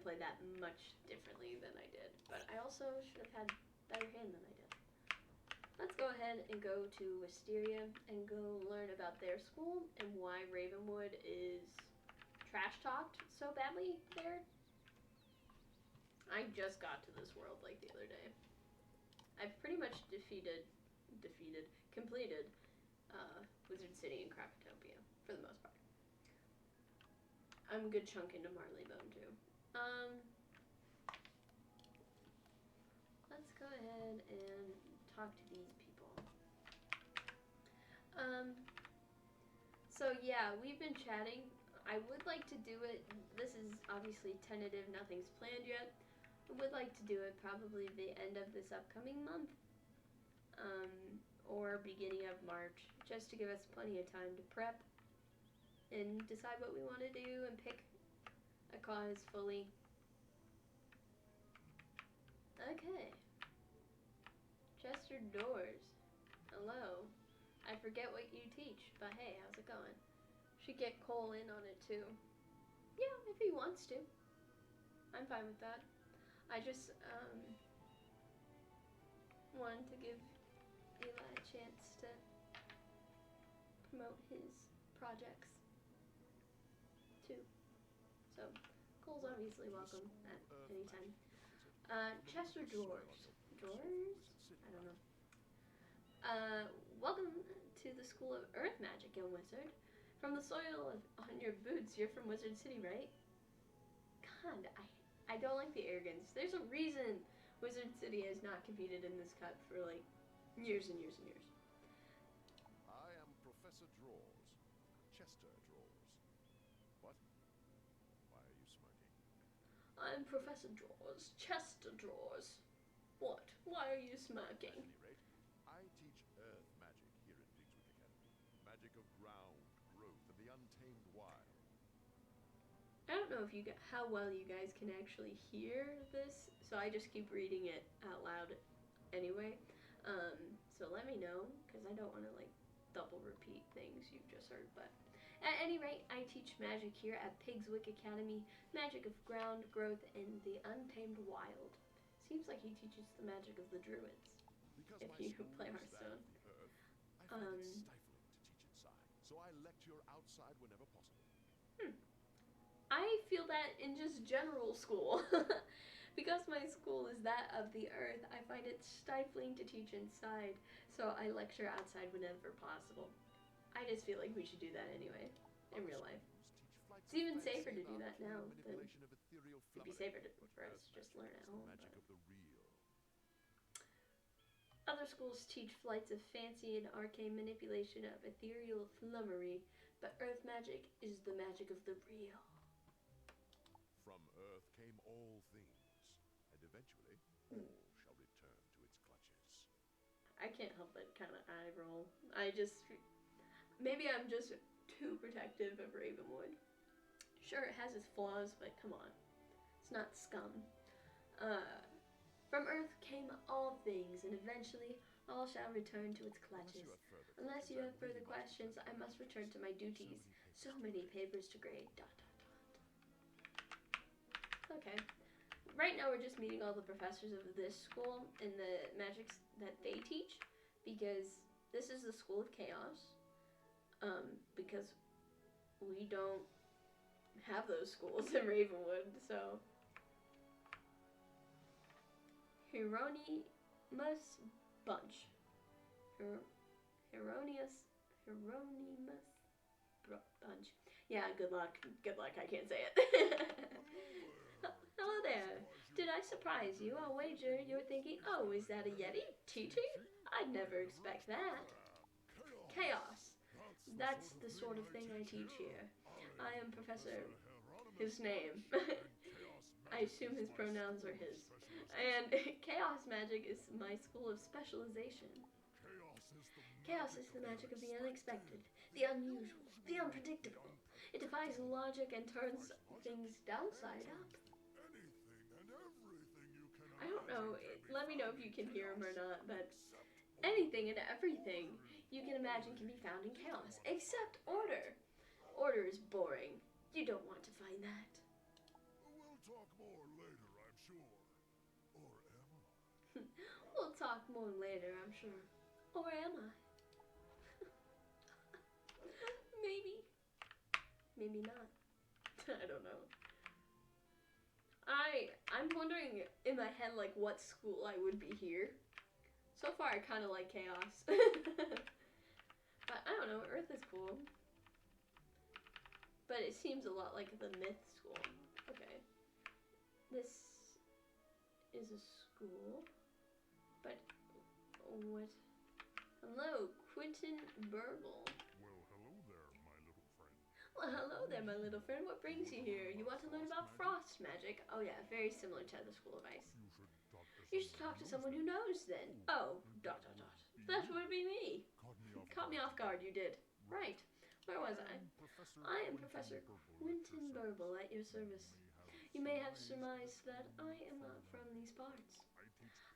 played that much differently than I did. But I also should have had better hand than I did. Let's go ahead and go to Wisteria and go learn about their school and why Ravenwood is trash talked so badly there. I just got to this world like the other day. I've pretty much completed Wizard City and Craftopia for the most part. I'm a good chunk into Marleybone too. Let's go ahead and talk to these people. So yeah, we've been chatting. I would like to do it. This is obviously tentative, nothing's planned yet. I would like to do it probably the end of this upcoming month, or beginning of March, just to give us plenty of time to prep and decide what we want to do and pick a cause fully. Okay. Chester Doors. Hello. I forget what you teach, but hey, how's it going? Should get Cole in on it too. Yeah, if he wants to. I'm fine with that. I just wanted to give Eli a chance to promote his projects too. So Cole's obviously welcome at any time. Chester Drawers. Drawers? I don't know. Welcome to the School of Earth Magic, young wizard. From the soil on your boots, you're from Wizard City, right? God, I don't like the arrogance. There's a reason Wizard City has not competed in this cup for like years and years and years. I am Professor Drawers. Chester Drawers. What? Why are you smirking? I'm Professor Drawers. Chester Drawers. What? Why are you smirking? At any rate, I teach Earth Magic here at Pigswick Academy. Magic of ground, growth, and the untamed wild. I don't know if how well you guys can actually hear this, so I just keep reading it out loud anyway. So let me know, because I don't want to like double repeat things you've just heard. But at any rate, I teach magic here at Pigswick Academy, magic of ground, growth, and the untamed wild. Seems like he teaches the magic of the druids. Because If my you school play is Hearthstone. that of the earth, I find it stifling to teach inside, so I lecture outside whenever possible. I feel that in just general school. Because my school is that of the earth, I find it stifling to teach inside, so I lecture outside whenever possible. I just feel like we should do that anyway, in real life. It's even safer to do that now than it'd be safer for us to just learn at home. Magic of the real. Other schools teach flights of fancy and arcane manipulation of ethereal flummery, but earth magic is the magic of the real. From earth came all things, and eventually all shall return to its clutches. I can't help but kind of eye roll. Maybe I'm just too protective of Ravenwood. Sure, it has its flaws, but come on. It's not scum. From earth came all things, and eventually all shall return to its clutches. Unless you have further questions, I must return to my duties. So many papers to grade. ... Okay. Right now we're just meeting all the professors of this school and the magics that they teach, because this is the School of Chaos. Because we don't have those schools in Ravenwood, so... Hieronymus Bunch. Hieronymus Bunch. Yeah, good luck. Good luck, I can't say it. Hello there. Did I surprise you? I'll wager you're thinking, oh, is that a Yeti teaching? I'd never expect that. Chaos. That's the sort of thing I teach here. I am Professor... His name. I assume his pronouns are his. And chaos magic is my school of specialization. Chaos is the magic of the unexpected, the unusual, the unpredictable. It defies logic and turns things downside up. I don't know, let me know if you can hear him or not, but anything and everything you can imagine can be found in chaos, except order. Order is boring. You don't want to find that. We'll talk more later, I'm sure. Or am I? We'll talk more later, I'm sure. Or am I? Maybe. Maybe not. I don't know. I'm wondering in my head, like, what school I would be here. So far, I kind of like chaos. But I don't know, Earth is cool. But it seems a lot like the myth school. Okay. This is a school. But what? Hello, Quentin Burble. Well, hello there, my little friend. Well, hello there, my little friend. What brings you here? You want to learn about frost magic? Oh yeah, very similar to the School of Ice. You should talk to someone who knows then. Oh, ... That would be me. Caught me off guard, you did. Right. Where was I? I am Professor Quentin Burble at your service. You may have surmised that I am not from these parts.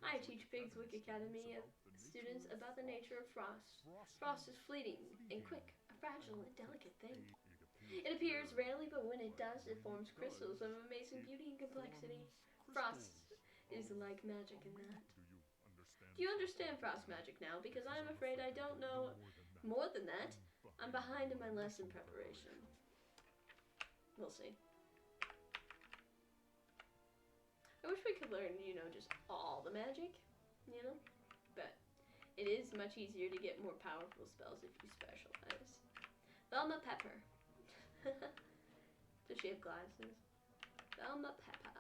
I teach Pigswick Academy students about the nature of frost. Frost is fleeting and quick, a fragile and delicate thing. It appears rarely, but when it does, it forms crystals of amazing beauty and complexity. Frost is like magic in that. Do you understand frost magic now? Because I'm afraid I don't know more than that. I'm behind in my lesson preparation. We'll see. I wish we could learn, just all the magic, But it is much easier to get more powerful spells if you specialize. Velma Pepper. Does she have glasses? Velma Pepper.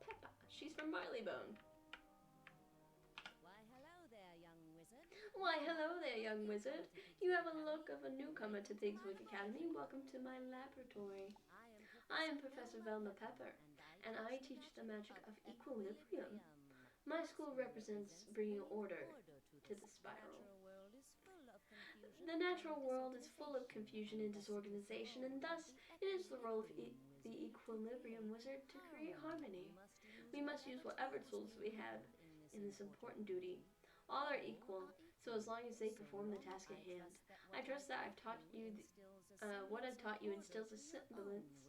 Peppa. She's from Marleybone. Why, hello there, young wizard. You have a look of a newcomer to Pigswick Academy. Welcome to my laboratory. I am Professor Velma Pepper, and I teach the magic of equilibrium. My school represents bringing order to the spiral. The natural world is full of confusion and disorganization, and thus it is the role of the equilibrium wizard to create harmony. We must use whatever tools we have in this important duty. All are equal, so as long as they perform the task at hand. I trust that I've taught you what I've taught you instills a semblance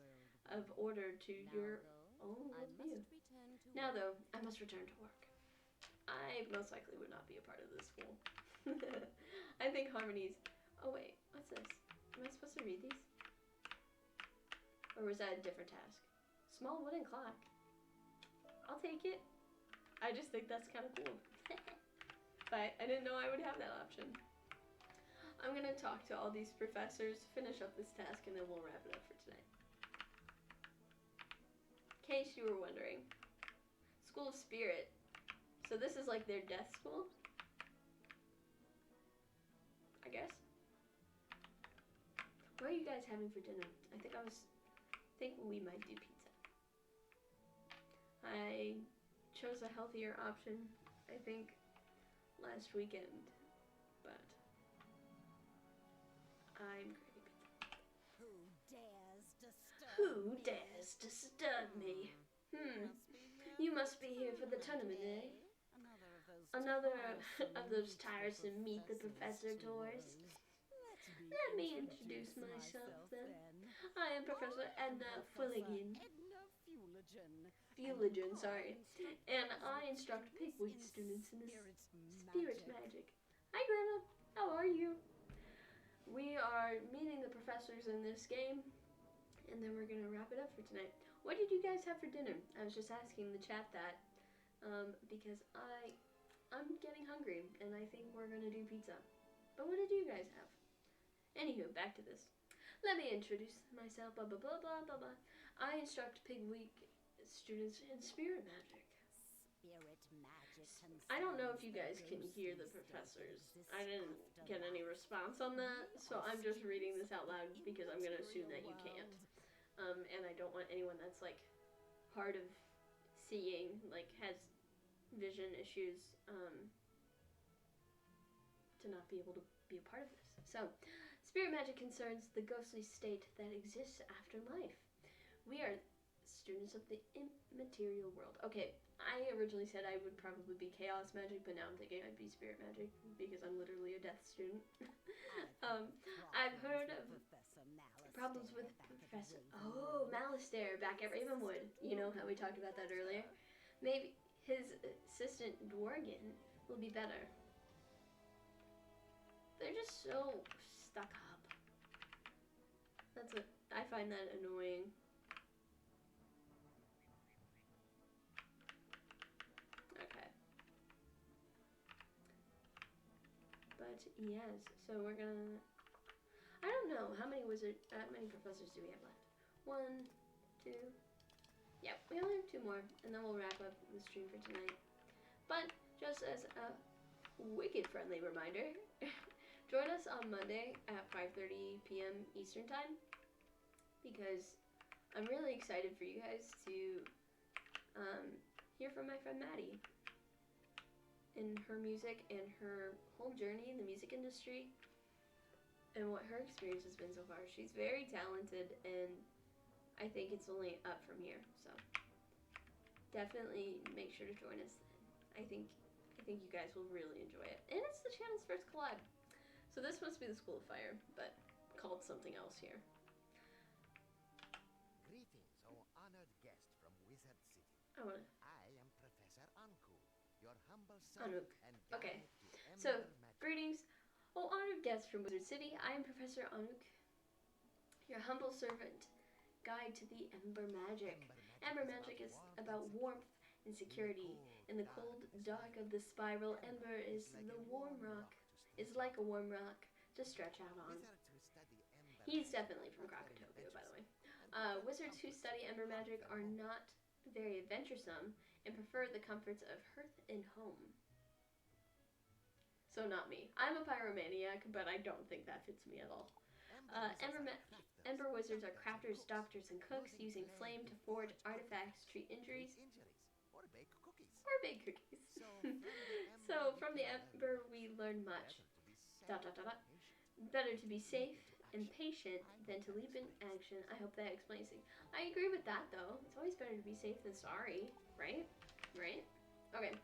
of order to your own worldview. Now, though, I must return to work. I most likely would not be a part of this school. I think harmonies... Oh, wait. What's this? Am I supposed to read these? Or was that a different task? Small wooden clock. I'll take it. I just think that's kind of cool. But I didn't know I would have that option. I'm going to talk to all these professors, finish up this task, and then we'll wrap it up for today. In case you were wondering, School of Spirit. So this is like their death school? I guess. What are you guys having for dinner? I think we might do pizza. I chose a healthier option, I think, last weekend, but I'm craving pizza. Who dares disturb me? You must be here for the tournament, eh? Another of those tiresome Meet the Professor tours. Let me introduce myself, then. I am Professor Edna Fulligan. Fuligen, sorry. And I instruct Pigweed students in this spirit magic. Hi, Grandma. How are you? We are meeting the professors in this game, and then we're going to wrap it up for tonight. What did you guys have for dinner? I was just asking the chat that, because I'm getting hungry, and I think we're going to do pizza. But what did you guys have? Anywho, back to this. Let me introduce myself, blah, blah, blah, blah, blah, blah. I instruct Pigweed students in spirit magic. I don't know if you guys can hear the professors. I didn't get any response on that, so I'm just reading this out loud because I'm going to assume that you can't. And I don't want anyone that's like part of seeing, like, has vision issues, to not be able to be a part of this. So, spirit magic concerns the ghostly state that exists after life. We are students of the immaterial world. Okay, I originally said I would probably be chaos magic, but now I'm thinking I'd be spirit magic because I'm literally a death student. I've heard of problems with Professor... Oh, Malistaire back at Ravenwood. You know how we talked about that earlier? Maybe his assistant, Dworgen, will be better. They're just so stuck up. That's what I find that annoying. Okay. But yes, so we're gonna. I don't know how many professors do we have left? 1, 2. Yep, we only have 2 more, and then we'll wrap up the stream for tonight. But just as a wicked friendly reminder. Join us on Monday at 5:30 p.m. Eastern Time, because I'm really excited for you guys to hear from my friend Maddie and her music and her whole journey in the music industry and what her experience has been so far. She's very talented, and I think it's only up from here. So definitely make sure to join us then. I think you guys will really enjoy it, and it's the channel's first collab. So this must be the School of Fire, but called something else here. Greetings, oh honored guest from Wizard City. Oh, I am Professor Anku, your humble Anuk. servant and Okay. guide to So, Ember magic. greetings, oh honored guests from Wizard City. I am Professor Anuk, your humble servant, guide to the Ember Magic. Ember magic is about warmth and security. In the cold dark of the spiral, Ember is the warm rock. Is like a warm rock to stretch out on. Wizards who study Ember He's magic definitely from are very Krakatopia, by the way. adventurous Wizards who study Ember magic are not very adventuresome and prefer the comforts of hearth and home. So not me. I'm a pyromaniac, but I don't think that fits me at all. Ember wizards are crafters, doctors, and cooks, using flame to forge artifacts, treat injuries, or bake cookies. or bake cookies. So from the Ember we learn much. Better to be safe and patient than to leap in action. I hope that explains things. I agree with that, though. It's always better to be safe than sorry, right? Right? Okay.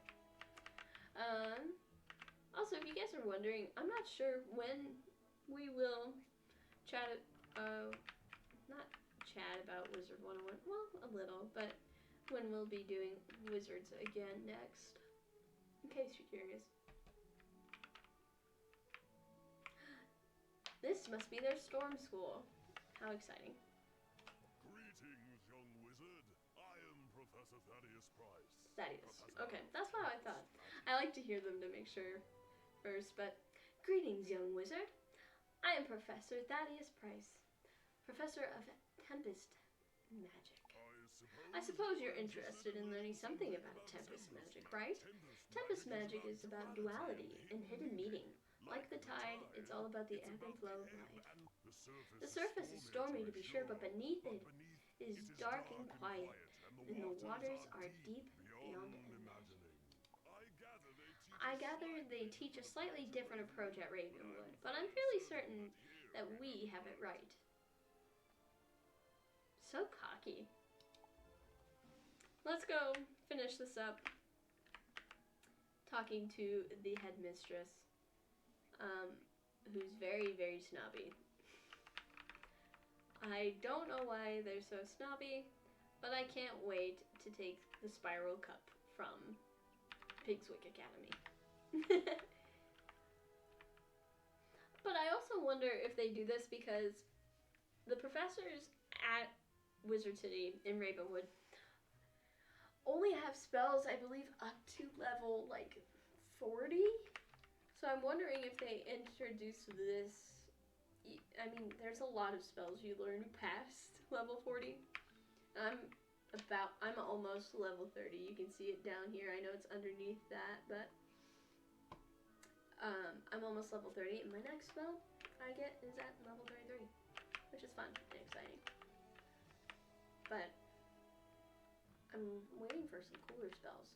Also, if you guys are wondering, I'm not sure when we will chat, not chat about Wizard 101, well, a little, but when we'll be doing Wizards again next, in case you're curious. This must be their storm school. How exciting. Greetings, young wizard. I am Professor Thaddeus Price. Thaddeus. Okay, that's what I thought. I like to hear them to make sure first, but greetings, young wizard. I am Professor Thaddeus Price, Professor of Tempest Magic. I suppose you're interested in learning something about Tempest Magic, right? Tempest Magic is about duality and hidden meaning. Like the tide, it's all about the ebb and flow of life. The surface is stormy to be sure, but beneath it is dark and quiet, and the waters are deep beyond imagining. I gather they teach a slightly different approach at Ravenwood, but I'm fairly certain that we have it right. So cocky. Let's go finish this up. Talking to the headmistress, who's very, very snobby. I don't know why they're so snobby, but I can't wait to take the Spiral Cup from Pigswick Academy. But I also wonder if they do this because the professors at Wizard City in Ravenwood only have spells, I believe, up to level, like, 40? So I'm wondering if they introduce this. I mean, there's a lot of spells you learn past level 40. I'm almost level 30. You can see it down here. I know it's underneath that, but I'm almost level 30. And my next spell I get is at level 33, which is fun and exciting. But I'm waiting for some cooler spells.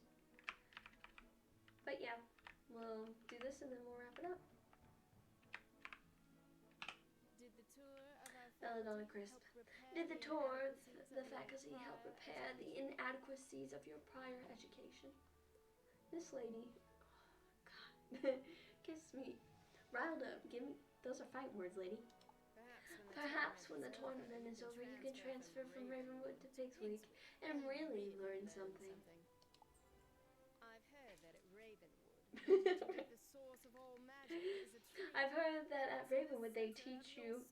But yeah, we'll do this and then we'll wrap it up. Did the tour of our Belladonna faculty Crisp. help repair Did the tour of inadequacies the of your faculty help prior repair the education? inadequacies of your prior education? This lady, oh God, gets me riled up. Give me, those are fight words, lady. Perhaps when the tournament is over, you can transfer from Ravenwood to Pigsweek and really learn something. I've heard that at Ravenwood, the source of all magic is a tree. I've heard that at Ravenwood they teach you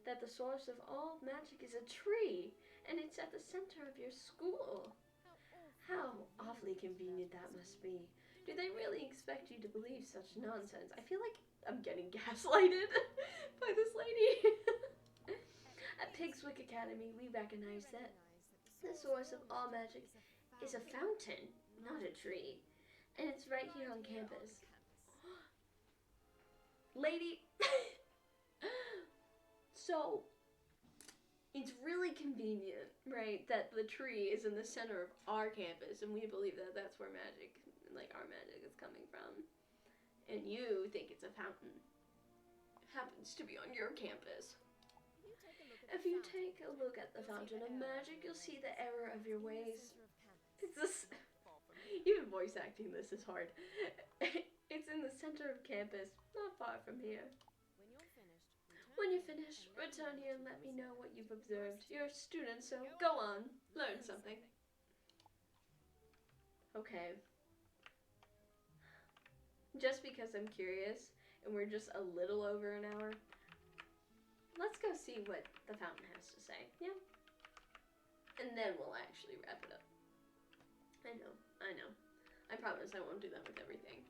that the source of all magic is a tree, and it's at the center of your school. How awfully convenient that must be. Do they really expect you to believe such nonsense? I feel like I'm getting gaslighted by this lady. At Pigswick Academy, we recognize that the source of all magic is a fountain, not a tree. And it's right here on campus. Lady, so it's really convenient, right, that the tree is in the center of our campus, and we believe that that's where magic, like our magic, is coming from. And you think it's a fountain. It happens to be on your campus. If you take a look at the fountain of magic, you'll see the error of your ways. It's this. Even voice acting this is hard. It's in the center of campus, not far from here. When you're finished, return here and let me know what you've observed. You're a student, so go on, learn something. Okay. Just because I'm curious, and we're just a little over an hour, let's go see what the fountain has to say, yeah? And then we'll actually wrap it up. I know. I promise I won't do that with everything.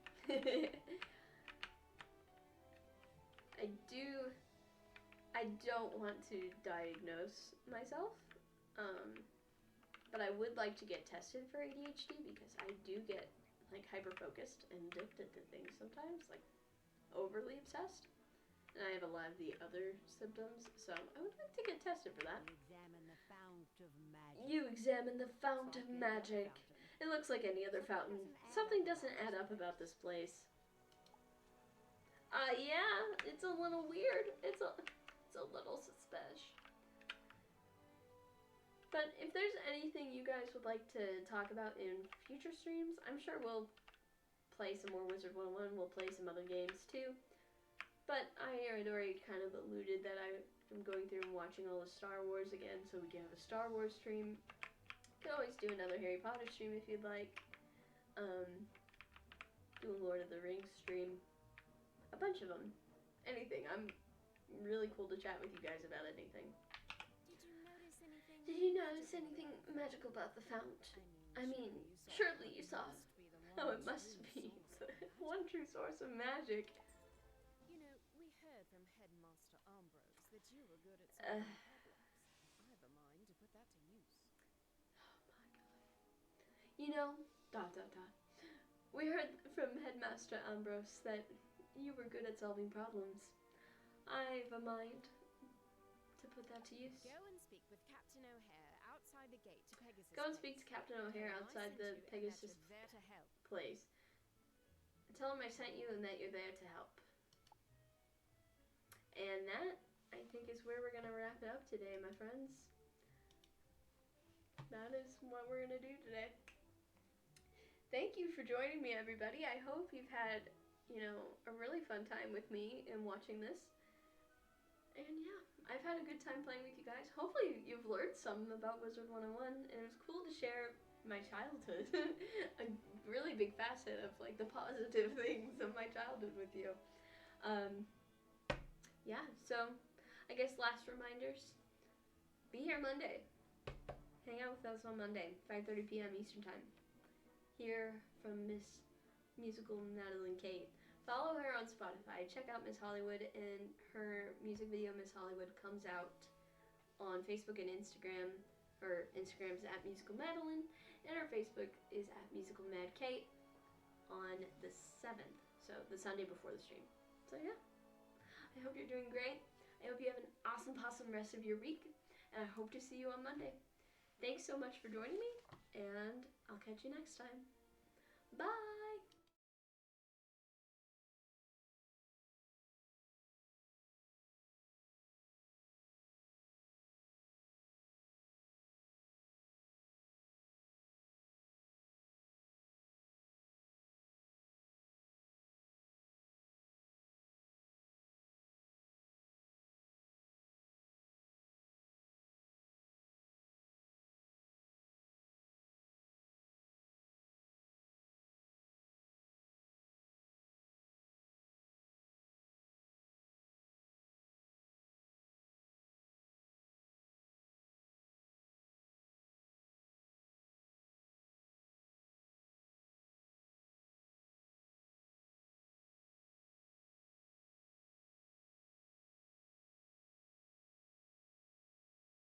I don't want to diagnose myself, but I would like to get tested for ADHD because I do get, like, hyper-focused and addicted to things sometimes, like, overly obsessed. And I have a lot of the other symptoms, so I would like to get tested for that. You examine the fount of magic. It looks like any other fountain. Something doesn't add up about this place. Yeah, it's a little weird. It's a little suspicious. But if there's anything you guys would like to talk about in future streams, I'm sure we'll play some more Wizard 101. We'll play some other games too. But I had already kind of alluded that I'm going through and watching all the Star Wars again, so we can have a Star Wars stream. Could always do another Harry Potter stream if you'd like. Do a Lord of the Rings stream. A bunch of them. Anything. I'm really cool to chat with you guys about anything. Did you notice anything magical about the fount? I mean, surely you saw how it must be the one true source of magic. You know, we heard from Headmaster Ambrose that you were good at solving problems. I have a mind to put that to use. Oh my god. You know, ... We heard from Headmaster Ambrose that you were good at solving problems. I have a mind to put that to use. Go and speak with Captain O'Hare outside the gate to Pegasus. Go and speak to Captain O'Hare outside the Pegasus place. Tell him I sent you and that you're there to help. And that, I think, is where we're going to wrap it up today, my friends. That is what we're going to do today. Thank you for joining me, everybody. I hope you've had, a really fun time with me and watching this. And yeah, I've had a good time playing with you guys. Hopefully you've learned something about Wizard 101, and it was cool to share my childhood. A really big facet of, like, the positive things of my childhood with you. Yeah, so I guess last reminders. Be here Monday. Hang out with us on Monday, 5:30 p.m. Eastern Time. Hear from Miss Musical Madeline Kate. Follow her on Spotify. Check out Miss Hollywood, and her music video, Miss Hollywood, comes out on Facebook and Instagram. Her Instagram is @MusicalMadeline, and her Facebook is @MusicalMadKate on the 7th, so the Sunday before the stream. So yeah, I hope you're doing great. I hope you have an awesome rest of your week, and I hope to see you on Monday. thanks so much for joining me, and I'll catch you next time. Bye!